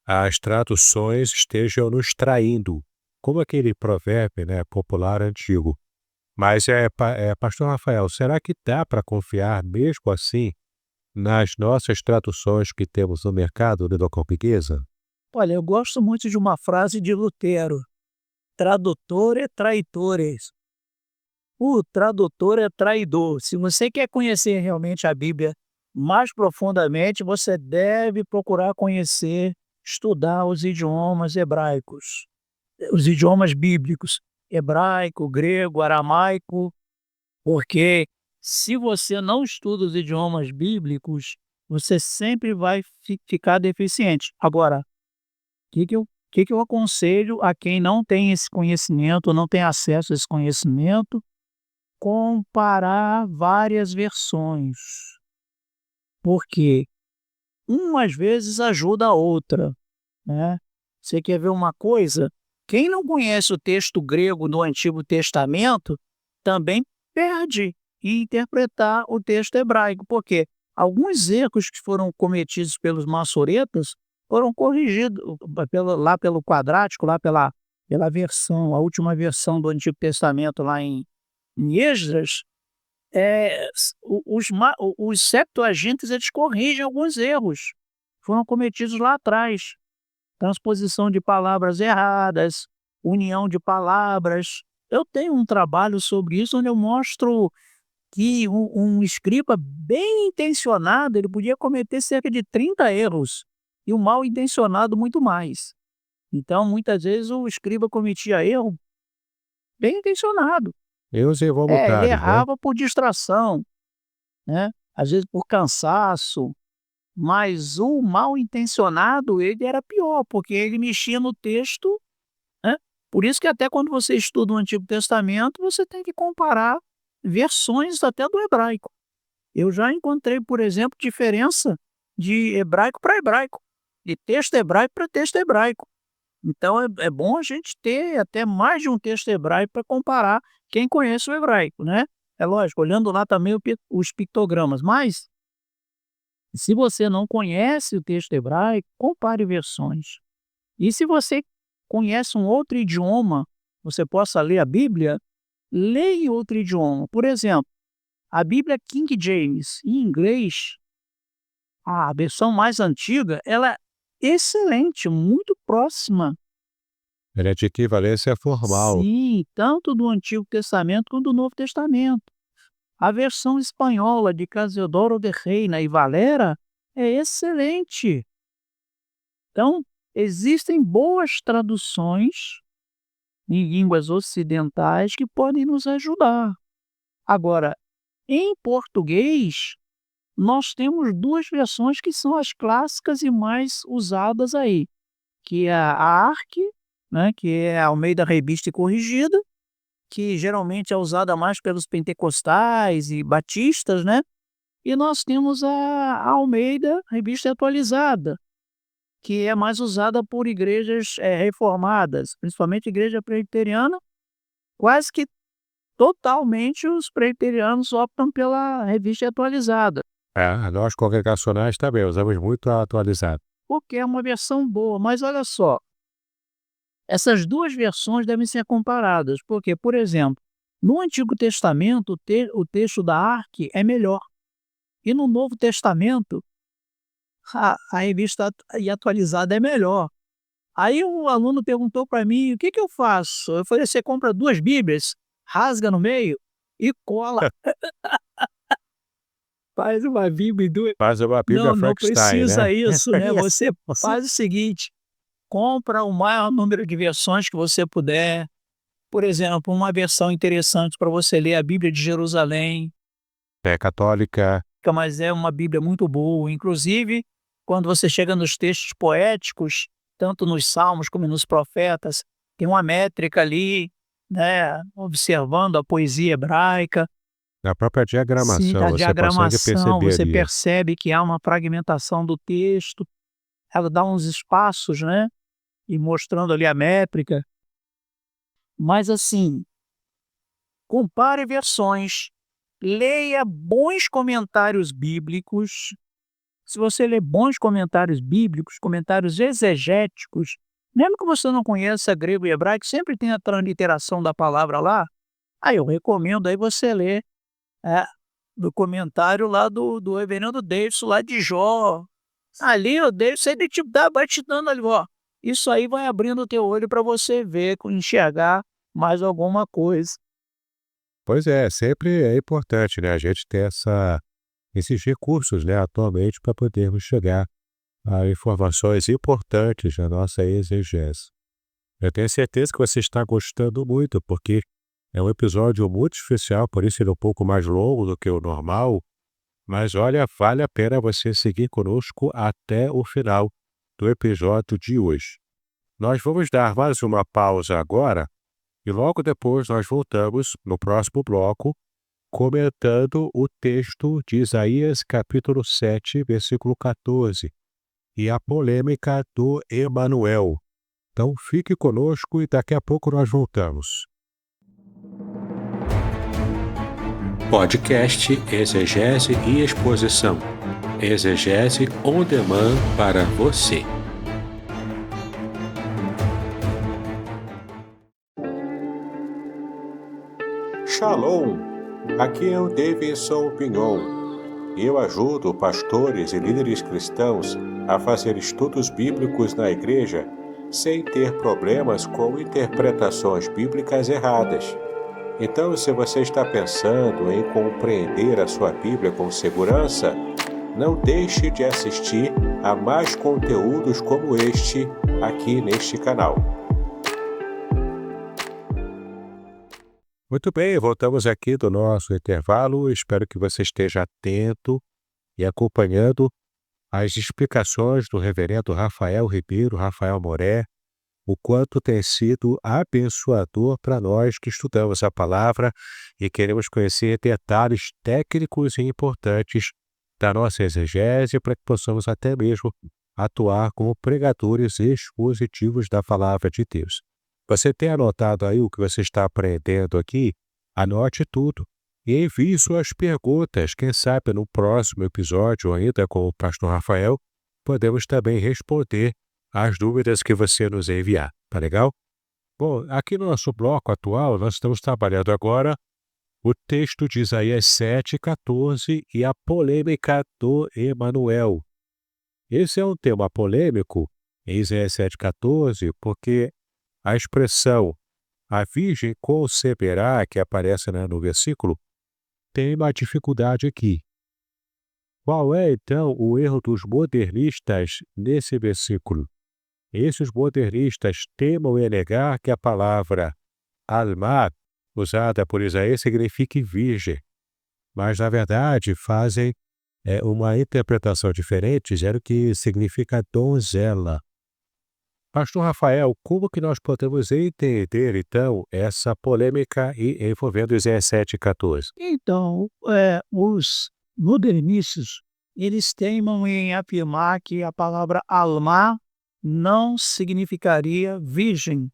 as traduções estejam nos traindo, como aquele provérbio, né, popular antigo. Mas, pastor Rafael, será que dá para confiar mesmo assim nas nossas traduções que temos no mercado de língua portuguesa? Olha, eu gosto muito de uma frase de Lutero: tradutore traitores. O tradutor é traidor. Se você quer conhecer realmente a Bíblia mais profundamente, você deve procurar conhecer, estudar os idiomas hebraicos, os idiomas bíblicos, hebraico, grego, aramaico, porque se você não estuda os idiomas bíblicos, você sempre vai ficar deficiente. Agora, que eu aconselho a quem não tem esse conhecimento, não tem acesso a esse conhecimento? Comparar várias versões. Porque uma às vezes ajuda a outra, né? Você quer ver uma coisa? Quem não conhece o texto grego do Antigo Testamento também perde em interpretar o texto hebraico, porque alguns erros que foram cometidos pelos maçoretas foram corrigidos lá pelo quadrático, lá pela pela versão, a última versão do Antigo Testamento lá em Esdras, os Septuagintas, eles corrigem alguns erros que foram cometidos lá atrás. Transposição de palavras erradas, união de palavras. Eu tenho um trabalho sobre isso onde eu mostro que um escriba bem intencionado, ele podia cometer cerca de 30 erros, e o mal intencionado muito mais. Então, muitas vezes, o escriba cometia erro bem intencionado. Erros Ele involuntários, né? errava por distração, né? Às vezes por cansaço, mas o mal intencionado, ele era pior, porque ele mexia no texto, né? Por isso que até quando você estuda o Antigo Testamento, você tem que comparar versões até do hebraico. Eu já encontrei, por exemplo, diferença de hebraico para hebraico, de texto hebraico para texto hebraico. Então é bom a gente ter até mais de um texto hebraico para comparar quem conhece o hebraico, né? É lógico, olhando lá também os pictogramas, mas se você não conhece o texto hebraico, compare versões. E se você conhece um outro idioma, você possa ler a Bíblia, leia em outro idioma. Por exemplo, a Bíblia King James, em inglês, a versão mais antiga, ela é excelente, muito próxima. Ele é de equivalência formal. Sim, tanto do Antigo Testamento quanto do Novo Testamento. A versão espanhola de Cassiodoro de Reina e Valera é excelente. Então, existem boas traduções em línguas ocidentais que podem nos ajudar. Agora, em português, nós temos duas versões que são as clássicas e mais usadas aí, que é a ARC, né, que é a Almeida Revista e Corrigida, que geralmente é usada mais pelos pentecostais e batistas, né? E nós temos a Almeida Revista Atualizada, que é mais usada por igrejas reformadas, principalmente igreja presbiteriana. Quase que totalmente os presbiterianos optam pela Revista Atualizada, Nós congregacionais também usamos muito a atualizada. porque é uma versão boa. Mas olha só, essas duas versões devem ser comparadas, porque, por exemplo, no Antigo Testamento, o texto da ARC é melhor. E no Novo Testamento, a revista atualizada é melhor. Aí um aluno perguntou para mim, o que eu faço? Eu falei, você compra 2 Bíblias, rasga no meio e cola. Faz uma Bíblia e 2. Faz uma Bíblia Não Frankenstein, precisa né? isso, né? Você faz o seguinte, compra o maior número de versões que você puder. Por exemplo, uma versão interessante para você ler a Bíblia de Jerusalém, É católica. mas é uma Bíblia muito boa. Inclusive, quando você chega nos textos poéticos, tanto nos Salmos como nos Profetas, tem uma métrica ali, né, observando a poesia hebraica. Na própria diagramação, Sim, da você consegue diagramação, perceber você ali. percebe que há uma fragmentação do texto, ela dá uns espaços, né, e mostrando ali a métrica. Mas assim, compare versões, leia bons comentários bíblicos. Se você lê bons comentários bíblicos, comentários exegéticos, mesmo que você não conheça grego e hebraico, sempre tem a transliteração da palavra lá. Aí eu recomendo aí você ler do comentário lá do reverendo Davidson, lá de Jó. Ali o Davidson, ele vai te dando ali, ó. Isso aí vai abrindo o teu olho para você ver, enxergar mais alguma coisa. Pois é, sempre é importante, né, a gente ter esses recursos, né, atualmente para podermos chegar a informações importantes na nossa exegese. Eu tenho certeza que você está gostando muito, porque é um episódio muito especial, por isso ele é um pouco mais longo do que o normal, mas olha, vale a pena você seguir conosco até o final do episódio de hoje. Nós vamos dar mais uma pausa agora e logo depois nós voltamos no próximo bloco comentando o texto de Isaías capítulo 7, versículo 14 e a polêmica do Emanuel. Então fique conosco e daqui a pouco nós voltamos. Podcast Exegese e Exposição. Exegese on demand para você. Shalom! Aqui é o Davidson Pignon. Eu ajudo pastores e líderes cristãos a fazer estudos bíblicos na igreja sem ter problemas com interpretações bíblicas erradas. Então, se você está pensando em compreender a sua Bíblia com segurança, não deixe de assistir a mais conteúdos como este aqui neste canal. Muito bem, voltamos aqui do nosso intervalo. Espero que você esteja atento e acompanhando as explicações do reverendo Rafael Ribeiro, Rafael Moré, o quanto tem sido abençoador para nós que estudamos a palavra e queremos conhecer detalhes técnicos e importantes da nossa exegese para que possamos até mesmo atuar como pregadores expositivos da palavra de Deus. Você tem anotado aí o que você está aprendendo aqui? Anote tudo e envie suas perguntas. Quem sabe no próximo episódio, ainda com o pastor Rafael, podemos também responder as dúvidas que você nos enviar. Tá legal? Bom, aqui no nosso bloco atual, nós estamos trabalhando agora o texto de Isaías 7,14 e a polêmica do Emanuel. Esse é um tema polêmico em Isaías 7,14, porque a expressão "a virgem conceberá", que aparece no versículo, tem uma dificuldade aqui. Qual é, então, o erro dos modernistas nesse versículo? Esses modernistas temam em negar que a palavra alma, usada por Isaías, signifique virgem, mas, na verdade, fazem uma interpretação diferente, dizendo que significa donzela. Pastor Rafael, como que nós podemos entender, então, essa polêmica envolvendo Isaías 7,14? Então, os modernistas, eles teimam em afirmar que a palavra alma não significaria virgem.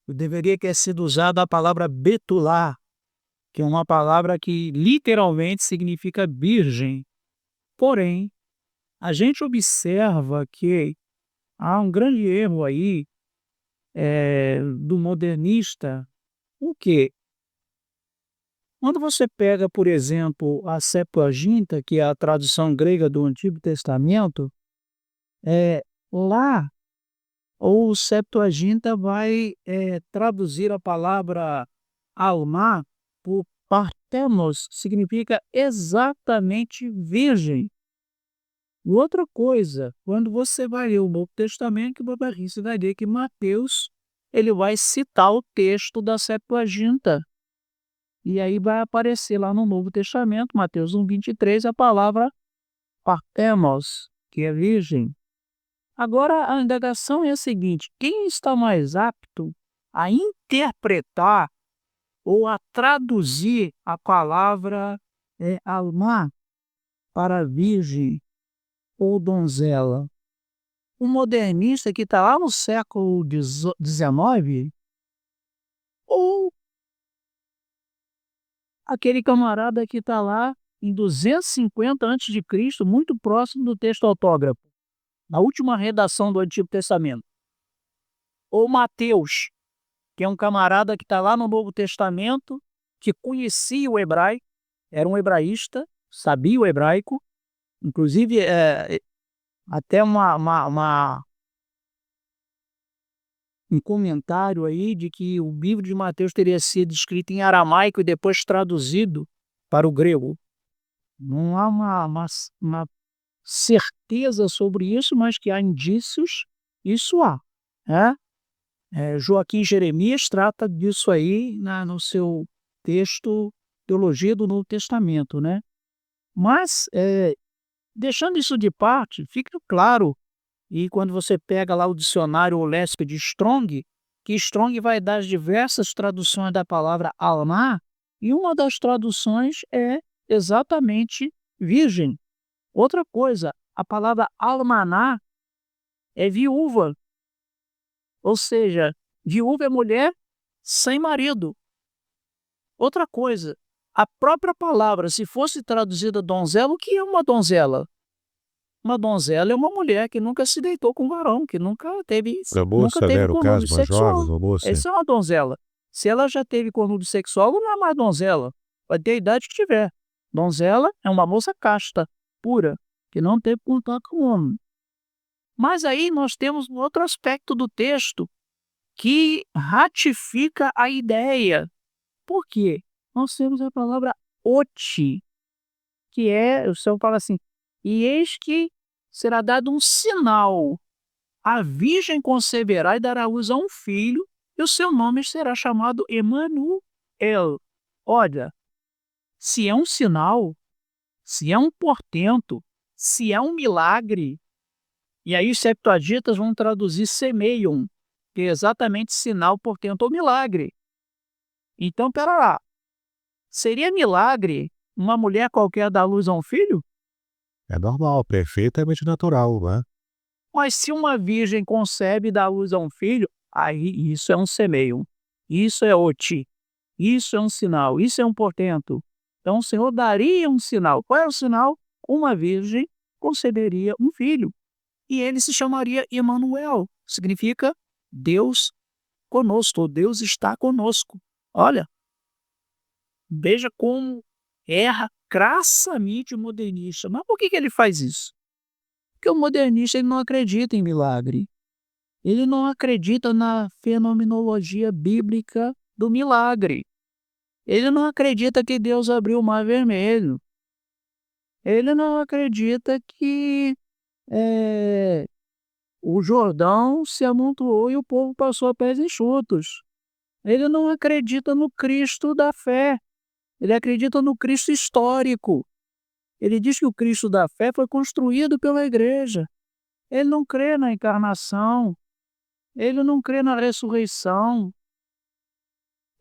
Deveria ter sido usada a palavra betulá, que é uma palavra que literalmente significa virgem. Porém, a gente observa que há um grande erro aí do modernista. O quê? Quando você pega, por exemplo, a Septuaginta, que é a tradução grega do Antigo Testamento, lá o Septuaginta vai traduzir a palavra alma por partenos, significa exatamente virgem. E outra coisa, quando você vai ler o Novo Testamento, você vai ver que Mateus ele vai citar o texto da Septuaginta. E aí vai aparecer lá no Novo Testamento, Mateus 1,23, a palavra partemos, que é virgem. Agora, a indagação é a seguinte: quem está mais apto a interpretar ou a traduzir a palavra alma para virgem ou donzela? O modernista que está lá no século XIX ou aquele camarada que está lá em 250 a.C., muito próximo do texto autógrafo, na última redação do Antigo Testamento? Ou Mateus, que é um camarada que está lá no Novo Testamento, que conhecia o hebraico, era um hebraísta, sabia o hebraico, inclusive até um comentário aí de que o livro de Mateus teria sido escrito em aramaico e depois traduzido para o grego. Não há uma certeza sobre isso, mas que há indícios, isso há. Joaquim Jeremias trata disso aí no seu texto Teologia do Novo Testamento, né? Mas, deixando isso de parte, fica claro, e quando você pega lá o dicionário Olespe de Strong, que Strong vai dar as diversas traduções da palavra alma, e uma das traduções é exatamente virgem. Outra coisa, a palavra almaná é viúva, ou seja, viúva é mulher sem marido. Outra coisa, a própria palavra, se fosse traduzida donzela, o que é uma donzela? Uma donzela é uma mulher que nunca se deitou com um varão, que nunca teve Uma moça, convívio no caso, uma sexual. jovem, uma moça. Essa é uma donzela. Se ela já teve conluio sexual, não é mais donzela. Vai ter a idade que tiver. Donzela é uma moça casta, pura, que não teve contato com o homem. Mas aí nós temos um outro aspecto do texto que ratifica a ideia. Por quê? Nós temos a palavra oti, que o Senhor fala assim, e eis que será dado um sinal. A virgem conceberá e dará à luz a um filho, e o seu nome será chamado Emanuel. Olha, se é um sinal, se é um portento, se é um milagre, e aí os septuagintas vão traduzir semeion, que é exatamente sinal, portento ou milagre. Então, pera lá, seria milagre uma mulher qualquer dar luz a um filho? É normal, perfeitamente natural, né? Mas se uma virgem concebe e dá luz a um filho, aí isso é um semeion, isso é oti, isso é um sinal, isso é um portento. Então o Senhor daria um sinal. Qual é o sinal? Uma virgem conceberia um filho. E ele se chamaria Emanuel. Significa Deus conosco, ou Deus está conosco. Olha, veja como erra crassamente o modernista. Mas por que ele faz isso? Porque o modernista ele não acredita em milagre. Ele não acredita na fenomenologia bíblica do milagre. Ele não acredita que Deus abriu o mar vermelho. Ele não acredita que o Jordão se amontoou e o povo passou a pés enxutos. Ele não acredita no Cristo da fé. Ele acredita no Cristo histórico. Ele diz que o Cristo da fé foi construído pela igreja. Ele não crê na encarnação. Ele não crê na ressurreição.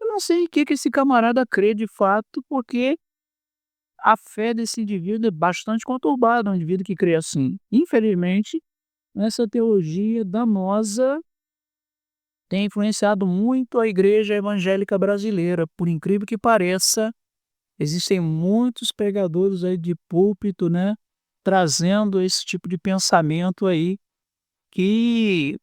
Eu não sei em que esse camarada crê de fato, porque a fé desse indivíduo é bastante conturbada, um indivíduo que crê assim. Infelizmente, essa teologia danosa tem influenciado muito a igreja evangélica brasileira. Por incrível que pareça, existem muitos pregadores aí de púlpito, né, trazendo esse tipo de pensamento aí, que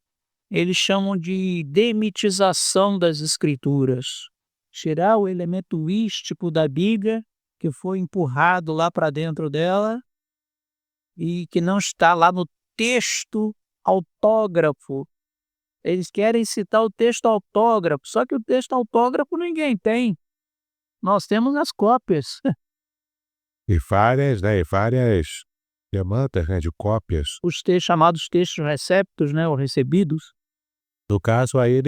eles chamam de demitização das escrituras. Tirar o elemento místico da Bíblia, que foi empurrado lá para dentro dela, e que não está lá no texto autógrafo. Eles querem citar o texto autógrafo, só que o texto autógrafo ninguém tem. Nós temos as cópias. E várias, né? E várias demandas, né, de cópias. Os textos chamados textos receptos, né, ou recebidos. No caso aí,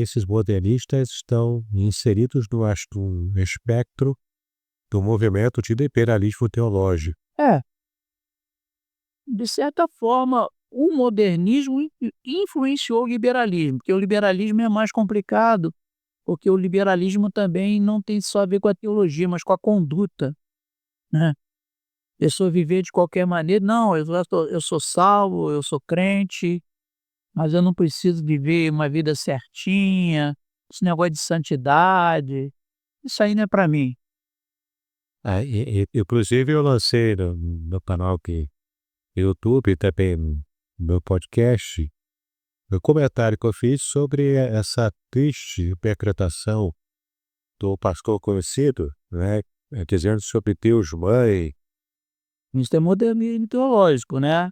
esses modernistas estão inseridos no espectro do movimento de liberalismo teológico. De certa forma, o modernismo influenciou o liberalismo, porque o liberalismo é mais complicado, porque o liberalismo também não tem só a ver com a teologia, mas com a conduta, né? Pessoa viver de qualquer maneira, não, eu sou salvo, eu sou crente, mas eu não preciso viver uma vida certinha, esse negócio de santidade, isso aí não é para mim. Inclusive, eu lancei no canal YouTube e também no meu podcast o comentário que eu fiz sobre essa triste interpretação do pastor conhecido, né, dizendo sobre Deus Mãe. Isso é modernismo teológico, né?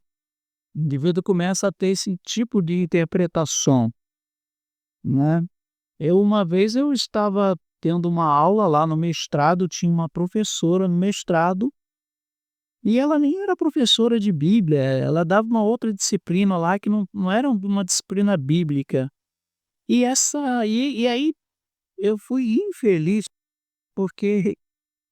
O indivíduo começa a ter esse tipo de interpretação, né? Uma vez eu estava tendo uma aula lá no mestrado, tinha uma professora no mestrado, e ela nem era professora de Bíblia, ela dava uma outra disciplina lá que não era uma disciplina bíblica. E aí eu fui infeliz, porque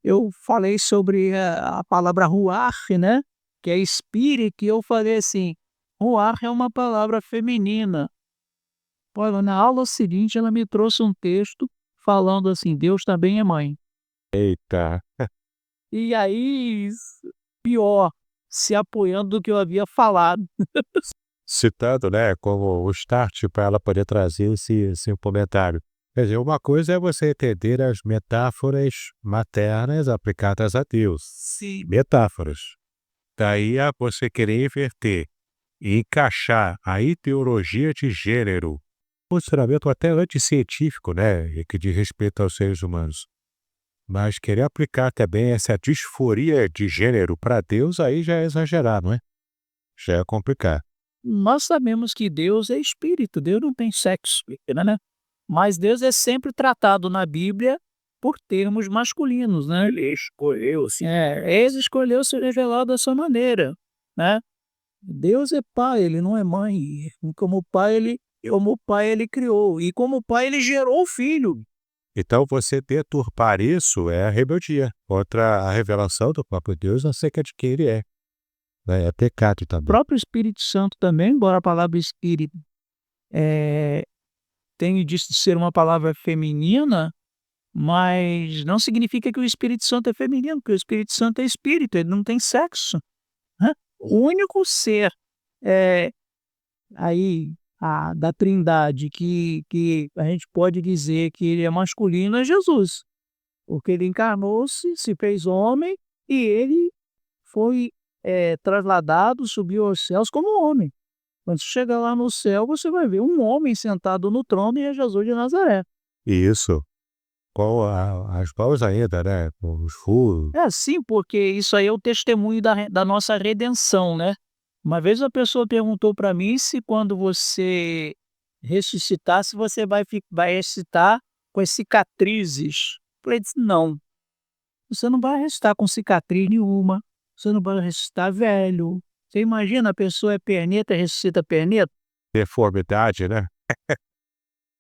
eu falei sobre a palavra ruach, né, que é espírito, e eu falei assim, ruach é uma palavra feminina. Olha, na aula seguinte ela me trouxe um texto falando assim, Deus também é mãe. Eita, E aí, pior, se apoiando do que eu havia falado. citando, né, como o start para ela poder trazer esse comentário. Quer dizer, uma coisa é você entender as metáforas maternas aplicadas a Deus. Sim. Metáforas. Daí a você querer inverter e encaixar a ideologia de gênero posicionamento até anticientífico, né, e que diz respeito aos seres humanos. Mas querer aplicar também essa disforia de gênero para Deus, aí já é exagerar, não é? Já é complicar. Nós sabemos que Deus é espírito, Deus não tem sexo, né? Mas Deus é sempre tratado na Bíblia por termos masculinos, né? Ele escolheu, sim. Ele escolheu se revelar dessa maneira, né? Deus é pai, ele não é mãe. E como pai ele criou, e como pai ele gerou o filho. Então, você deturpar isso é a rebeldia contra a revelação do próprio Deus acerca de quem ele é. Né? É pecado O também. próprio Espírito Santo também, embora a palavra espírito tenha de ser uma palavra feminina, mas não significa que o Espírito Santo é feminino, porque o Espírito Santo é espírito, ele não tem sexo, né? O único ser aí da Trindade que a gente pode dizer que ele é masculino é Jesus, porque ele encarnou-se, se fez homem e ele foi trasladado, subiu aos céus como homem. Quando você chegar lá no céu, você vai ver um homem sentado no trono e é Jesus de Nazaré. Isso. Com as mãos ainda, né? Com os furos. É assim, porque isso aí é o testemunho da nossa redenção, né? Uma vez a pessoa perguntou para mim se quando você ressuscitar, se você vai ressuscitar com as cicatrizes. Eu falei, não, você não vai ressuscitar com cicatriz nenhuma, você não vai ressuscitar velho. Você imagina, a pessoa é perneta, ressuscita perneta? Deformidade, né?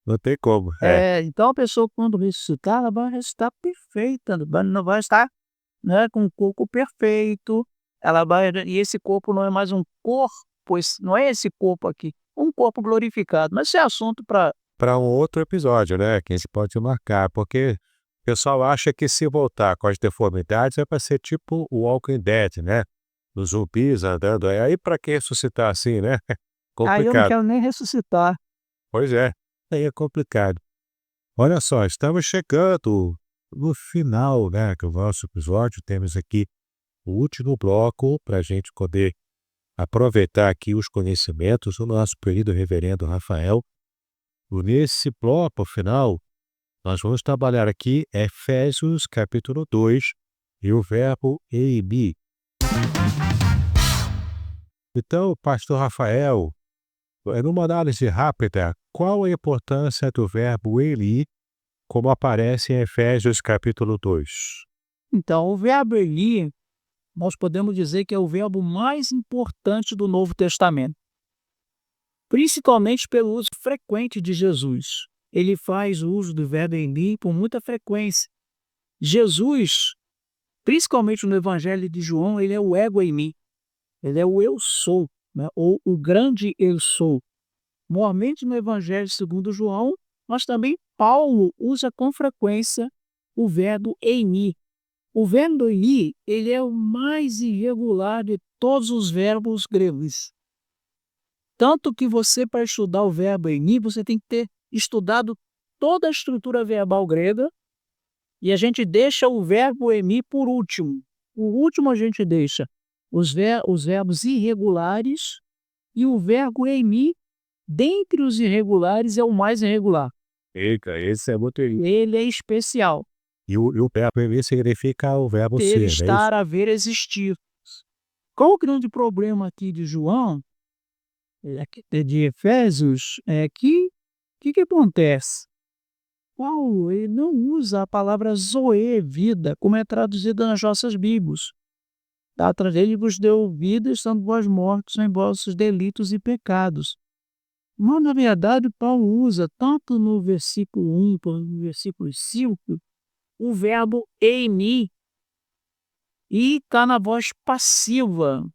Não tem como. Então a pessoa quando ressuscitar, ela vai ressuscitar perfeita, não vai estar, né, com o corpo perfeito, e esse corpo não é mais um corpo, pois não é esse corpo aqui, um corpo glorificado, mas isso é assunto para Para um outro episódio, né? Que a gente pode marcar, porque o pessoal acha que se voltar com as deformidades é para ser tipo o Walking Dead, né? Os zumbis andando. Aí para que ressuscitar assim, né? aí eu não Complicado. quero nem ressuscitar. Pois é, aí é complicado. Olha só, estamos chegando no final, né, do nosso episódio. Temos aqui o último bloco para a gente poder aproveitar aqui os conhecimentos do nosso querido reverendo Rafael. Nesse bloco final, nós vamos trabalhar aqui Efésios capítulo 2 e o verbo eimi. Então, pastor Rafael, numa análise rápida, qual a importância do verbo eli, como aparece em Efésios capítulo 2? Então, o verbo Eli, nós podemos dizer que é o verbo mais importante do Novo Testamento, principalmente pelo uso frequente de Jesus. Ele faz o uso do verbo Eli com muita frequência. Jesus, principalmente no Evangelho de João, ele é o ego em mim, ele é o eu sou, né? Ou o grande eu sou. Normalmente no Evangelho segundo João, mas também Paulo usa com frequência o verbo eimi. O verbo eimi, ele é o mais irregular de todos os verbos gregos. Tanto que você, para estudar o verbo eimi, você tem que ter estudado toda a estrutura verbal grega, e a gente deixa o verbo eimi por último. Por último a gente deixa os verbos irregulares, e o verbo eimi, dentre os irregulares, é o mais irregular. Eita, esse é muito. Ele é especial. E o verbo eimi significa o verbo Ter, ser, não é isso? estar, haver, existir. Qual o grande problema aqui de João, de Efésios, é que acontece? Paulo ele não usa a palavra zoe, vida, como é traduzida nas nossas Bíblias. Ele vos deu vida, estando vós mortos em vossos delitos e pecados. Mas, na verdade, Paulo usa, tanto no versículo 1 quanto no versículo 5, o verbo eimi, e está na voz passiva.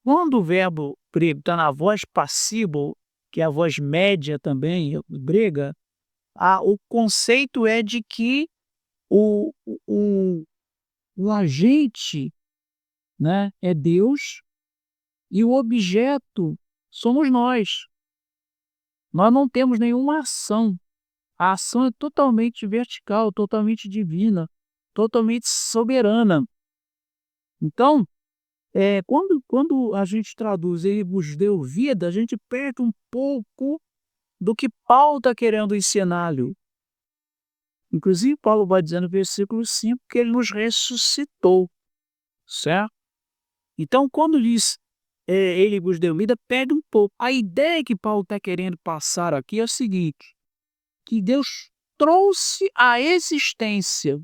Quando o verbo grego está na voz passiva, que é a voz média também, grega, o conceito é de que o agente, né, é Deus e o objeto somos nós. Nós não temos nenhuma ação. A ação é totalmente vertical, totalmente divina, totalmente soberana. Então, quando a gente traduz ele vos deu vida, a gente perde um pouco, do que Paulo está querendo ensinar-lhe. Inclusive, Paulo vai dizer no versículo 5 que ele nos ressuscitou, certo? Então, quando ele vos deu vida, pede um pouco. A ideia que Paulo está querendo passar aqui é o seguinte, que Deus trouxe à existência,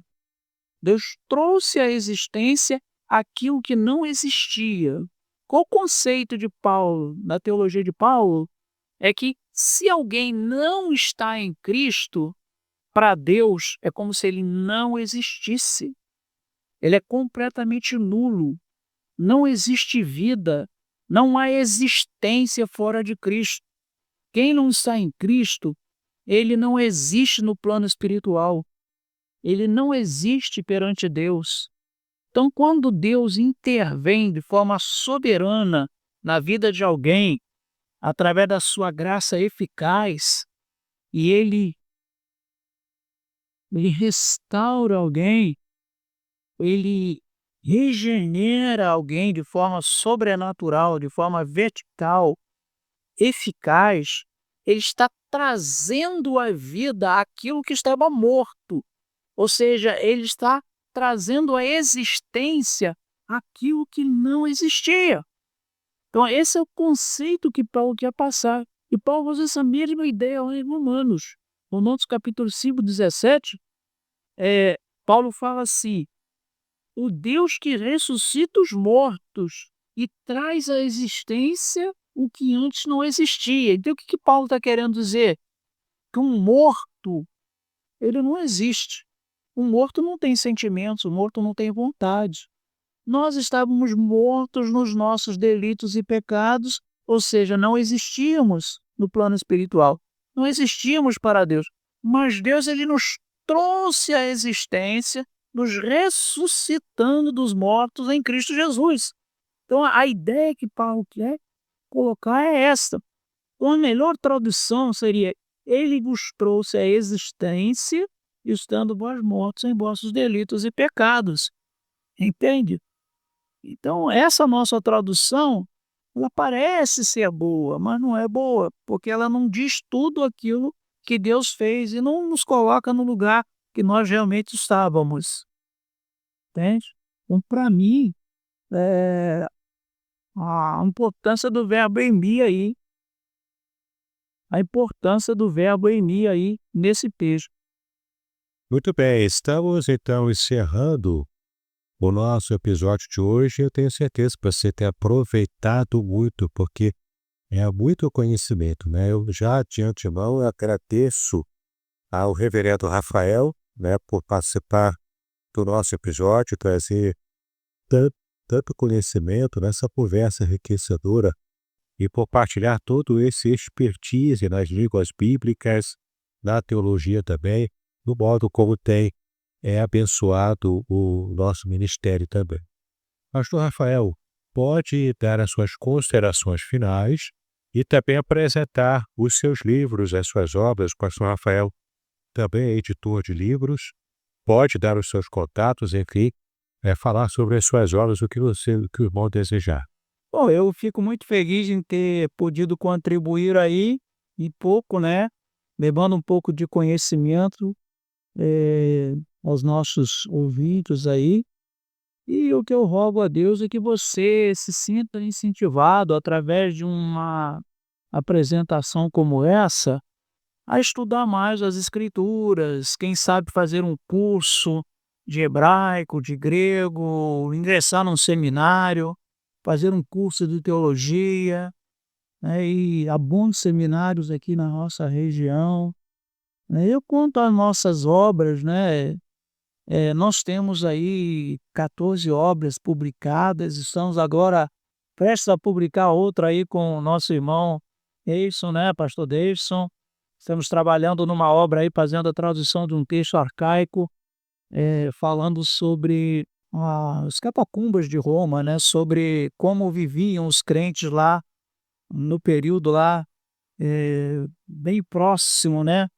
aquilo que não existia. Qual o conceito de Paulo, na teologia de Paulo? É que se alguém não está em Cristo, para Deus é como se ele não existisse. Ele é completamente nulo. Não existe vida, não há existência fora de Cristo. Quem não está em Cristo, ele não existe no plano espiritual. Ele não existe perante Deus. Então, quando Deus intervém de forma soberana na vida de alguém, através da sua graça eficaz, e ele restaura alguém, ele regenera alguém de forma sobrenatural, de forma vertical, eficaz, ele está trazendo à vida aquilo que estava morto. Ou seja, ele está trazendo à existência aquilo que não existia. Então, esse é o conceito que Paulo quer passar. E Paulo usa essa mesma ideia lá em Romanos. Romanos capítulo 5, 17, Paulo fala assim, o Deus que ressuscita os mortos e traz à existência o que antes não existia. Então, o que Paulo está querendo dizer? Que um morto, ele não existe. Um morto não tem sentimentos, um morto não tem vontade. Nós estávamos mortos nos nossos delitos e pecados, ou seja, não existíamos no plano espiritual. Não existíamos para Deus. Mas Deus ele nos trouxe à existência, nos ressuscitando dos mortos em Cristo Jesus. Então, a ideia que Paulo quer colocar é essa. Então, a melhor tradução seria: ele vos trouxe à existência, estando vós mortos em vossos delitos e pecados. Entende? Então, essa nossa tradução, ela parece ser boa, mas não é boa, porque ela não diz tudo aquilo que Deus fez e não nos coloca no lugar que nós realmente estávamos. Entende? Então, para mim, a importância do verbo eimi aí, nesse texto. Muito bem, estamos então encerrando o nosso episódio de hoje. Eu tenho certeza que você tem aproveitado muito, porque é muito conhecimento, né? Eu já de antemão agradeço ao reverendo Rafael, né, por participar do nosso episódio, trazer tanto conhecimento nessa conversa enriquecedora e por partilhar todo esse expertise nas línguas bíblicas, na teologia também, no modo como tem abençoado o nosso ministério também. Pastor Rafael, pode dar as suas considerações finais e também apresentar os seus livros, as suas obras. Pastor Rafael também é editor de livros, pode dar os seus contatos, enfim, falar sobre as suas obras, o que o irmão desejar. Bom, eu fico muito feliz em ter podido contribuir aí, um pouco, né? Levando um pouco de conhecimento aos nossos ouvintes aí. E o que eu rogo a Deus é que você se sinta incentivado através de uma apresentação como essa a estudar mais as escrituras, quem sabe fazer um curso de hebraico, de grego, ingressar num seminário, fazer um curso de teologia, né? E há bons seminários aqui na nossa região. Eu quanto às nossas obras, né? Nós temos aí 14 obras publicadas, estamos agora prestes a publicar outra aí com o nosso irmão Davidson, né, pastor Davidson. Estamos trabalhando numa obra aí, fazendo a tradução de um texto arcaico, falando sobre as catacumbas de Roma, né, sobre como viviam os crentes lá, no período lá, bem próximo, né,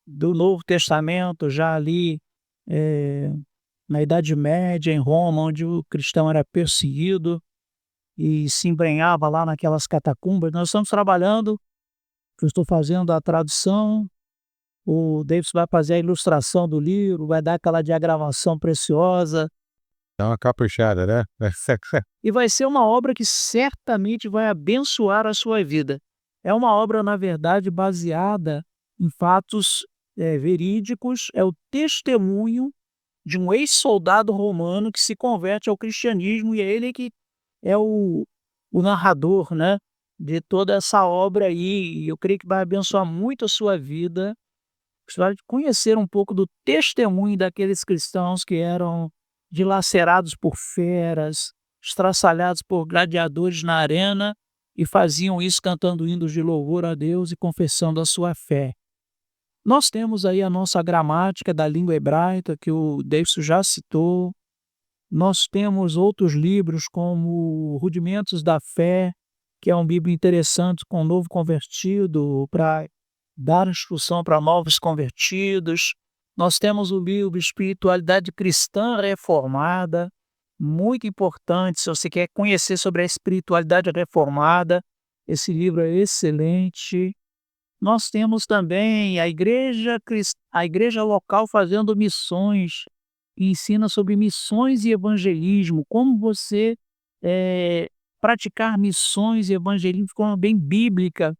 do Novo Testamento, já ali, na Idade Média, em Roma, onde o cristão era perseguido e se embrenhava lá naquelas catacumbas. Nós estamos trabalhando Eu estou fazendo a tradução, o Davidson vai fazer a ilustração do livro, vai dar aquela diagramação preciosa, Dá uma caprichada, né? e vai ser uma obra que certamente vai abençoar a sua vida. É uma obra, na verdade, baseada em fatos verídicos, é o testemunho de um ex-soldado romano que se converte ao cristianismo, e é ele que é o narrador, né, de toda essa obra aí, e eu creio que vai abençoar muito a sua vida. Você vai conhecer um pouco do testemunho daqueles cristãos que eram dilacerados por feras, estraçalhados por gladiadores na arena, e faziam isso cantando hinos de louvor a Deus e confessando a sua fé. Nós temos aí a nossa gramática da língua hebraica, que o Davidson já citou. Nós temos outros livros como Rudimentos da Fé, que é um livro interessante com um novo convertido, para dar instrução para novos convertidos. Nós temos o livro Espiritualidade Cristã Reformada, muito importante. Se você quer conhecer sobre a espiritualidade reformada, esse livro é excelente. Nós temos também a igreja local fazendo missões, que ensina sobre missões e evangelismo, como você praticar missões e evangelismo de forma bem bíblica,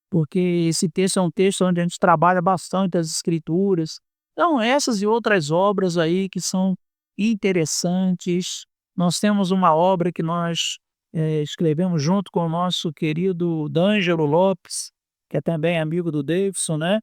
porque esse texto é um texto onde a gente trabalha bastante as escrituras. Então, essas e outras obras aí que são interessantes. Nós temos uma obra que nós escrevemos junto com o nosso querido D'Angelo Lopes, que é também amigo do Davidson, né?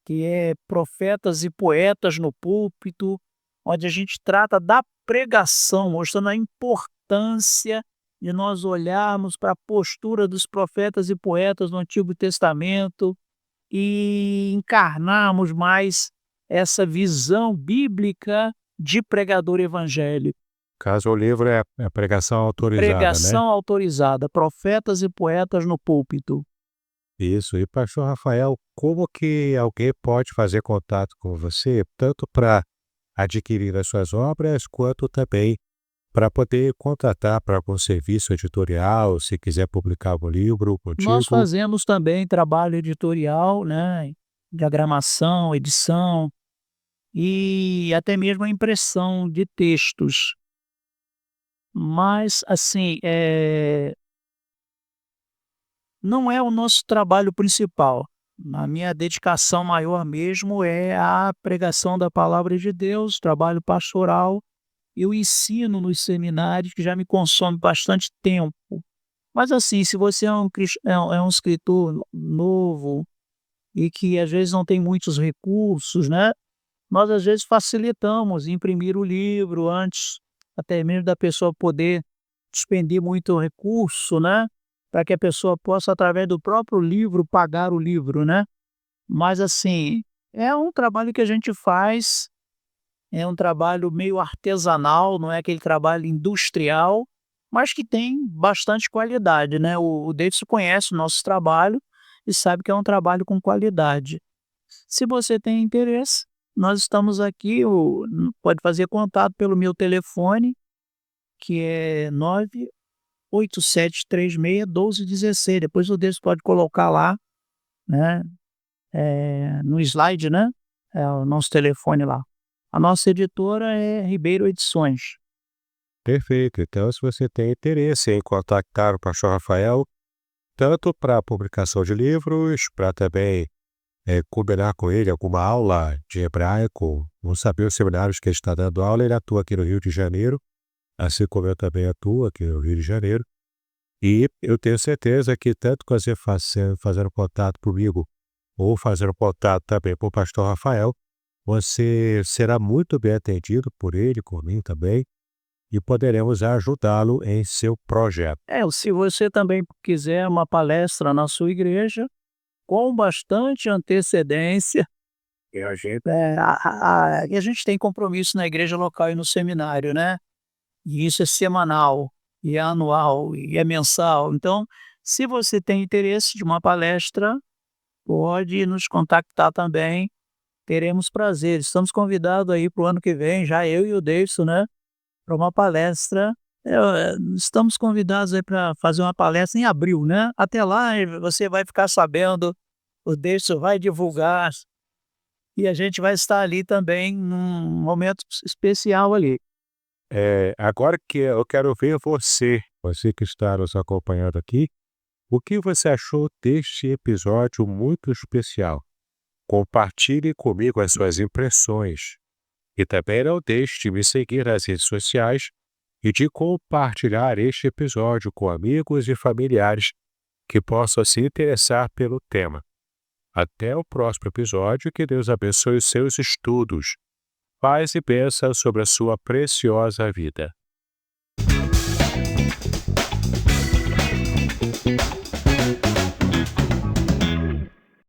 Que é Profetas e Poetas no Púlpito, onde a gente trata da pregação, mostrando a importância de nós olharmos para a postura dos profetas e poetas no Antigo Testamento e encarnarmos mais essa visão bíblica de pregador evangélico. Caso o livro é pregação autorizada, né? Pregação autorizada, Profetas e Poetas no Púlpito. Isso. E pastor Rafael, como que alguém pode fazer contato com você, tanto para adquirir as suas obras, quanto também para poder contratar para algum serviço editorial, se quiser publicar algum livro contigo? Nós fazemos também trabalho editorial, né? Diagramação, edição e até mesmo a impressão de textos. Mas, assim, não é o nosso trabalho principal. A minha dedicação maior mesmo é a pregação da palavra de Deus, trabalho pastoral. Eu ensino nos seminários, que já me consome bastante tempo. Mas, assim, se você é um escritor novo e que às vezes não tem muitos recursos, né? Nós às vezes facilitamos imprimir o livro antes, até mesmo da pessoa poder despender muito recurso, né? Para que a pessoa possa, através do próprio livro, pagar o livro, né? Mas, assim, é um trabalho que a gente faz, é um trabalho meio artesanal, não é aquele trabalho industrial, mas que tem bastante qualidade, né? O Davidson conhece o nosso trabalho e sabe que é um trabalho com qualidade. Se você tem interesse, nós estamos aqui, pode fazer contato pelo meu telefone, que é 987361216. Depois o Davidson pode colocar lá, né? No slide, né? É o nosso telefone lá. A nossa editora é Ribeiro Edições. Perfeito. Então, se você tem interesse em contactar o pastor Rafael, tanto para a publicação de livros, para também combinar com ele alguma aula de hebraico, vamos saber os seminários que ele está dando aula, ele atua aqui no Rio de Janeiro, assim como eu também atuo aqui no Rio de Janeiro. E eu tenho certeza que tanto que você fazendo contato comigo, ou fazendo contato também com o pastor Rafael, você será muito bem atendido por ele, por mim também, e poderemos ajudá-lo em seu projeto. Se você também quiser uma palestra na sua igreja, com bastante antecedência, E a gente a gente tem compromisso na igreja local e no seminário, né? E isso é semanal, e é anual, e é mensal. Então, se você tem interesse de uma palestra, pode nos contactar também. Teremos prazer. Estamos convidados aí para o ano que vem, já eu e o Davidson, né? Para uma palestra. Estamos convidados aí para fazer uma palestra em abril, né? Até lá você vai ficar sabendo o Davidson vai divulgar e a gente vai estar ali também num momento especial ali. Agora que eu quero ver você que está nos acompanhando aqui, o que você achou deste episódio muito especial? Compartilhe comigo as suas impressões. E também não deixe de me seguir nas redes sociais e de compartilhar este episódio com amigos e familiares que possam se interessar pelo tema. Até o próximo episódio, que Deus abençoe os seus estudos. Paz e bênção sobre a sua preciosa vida.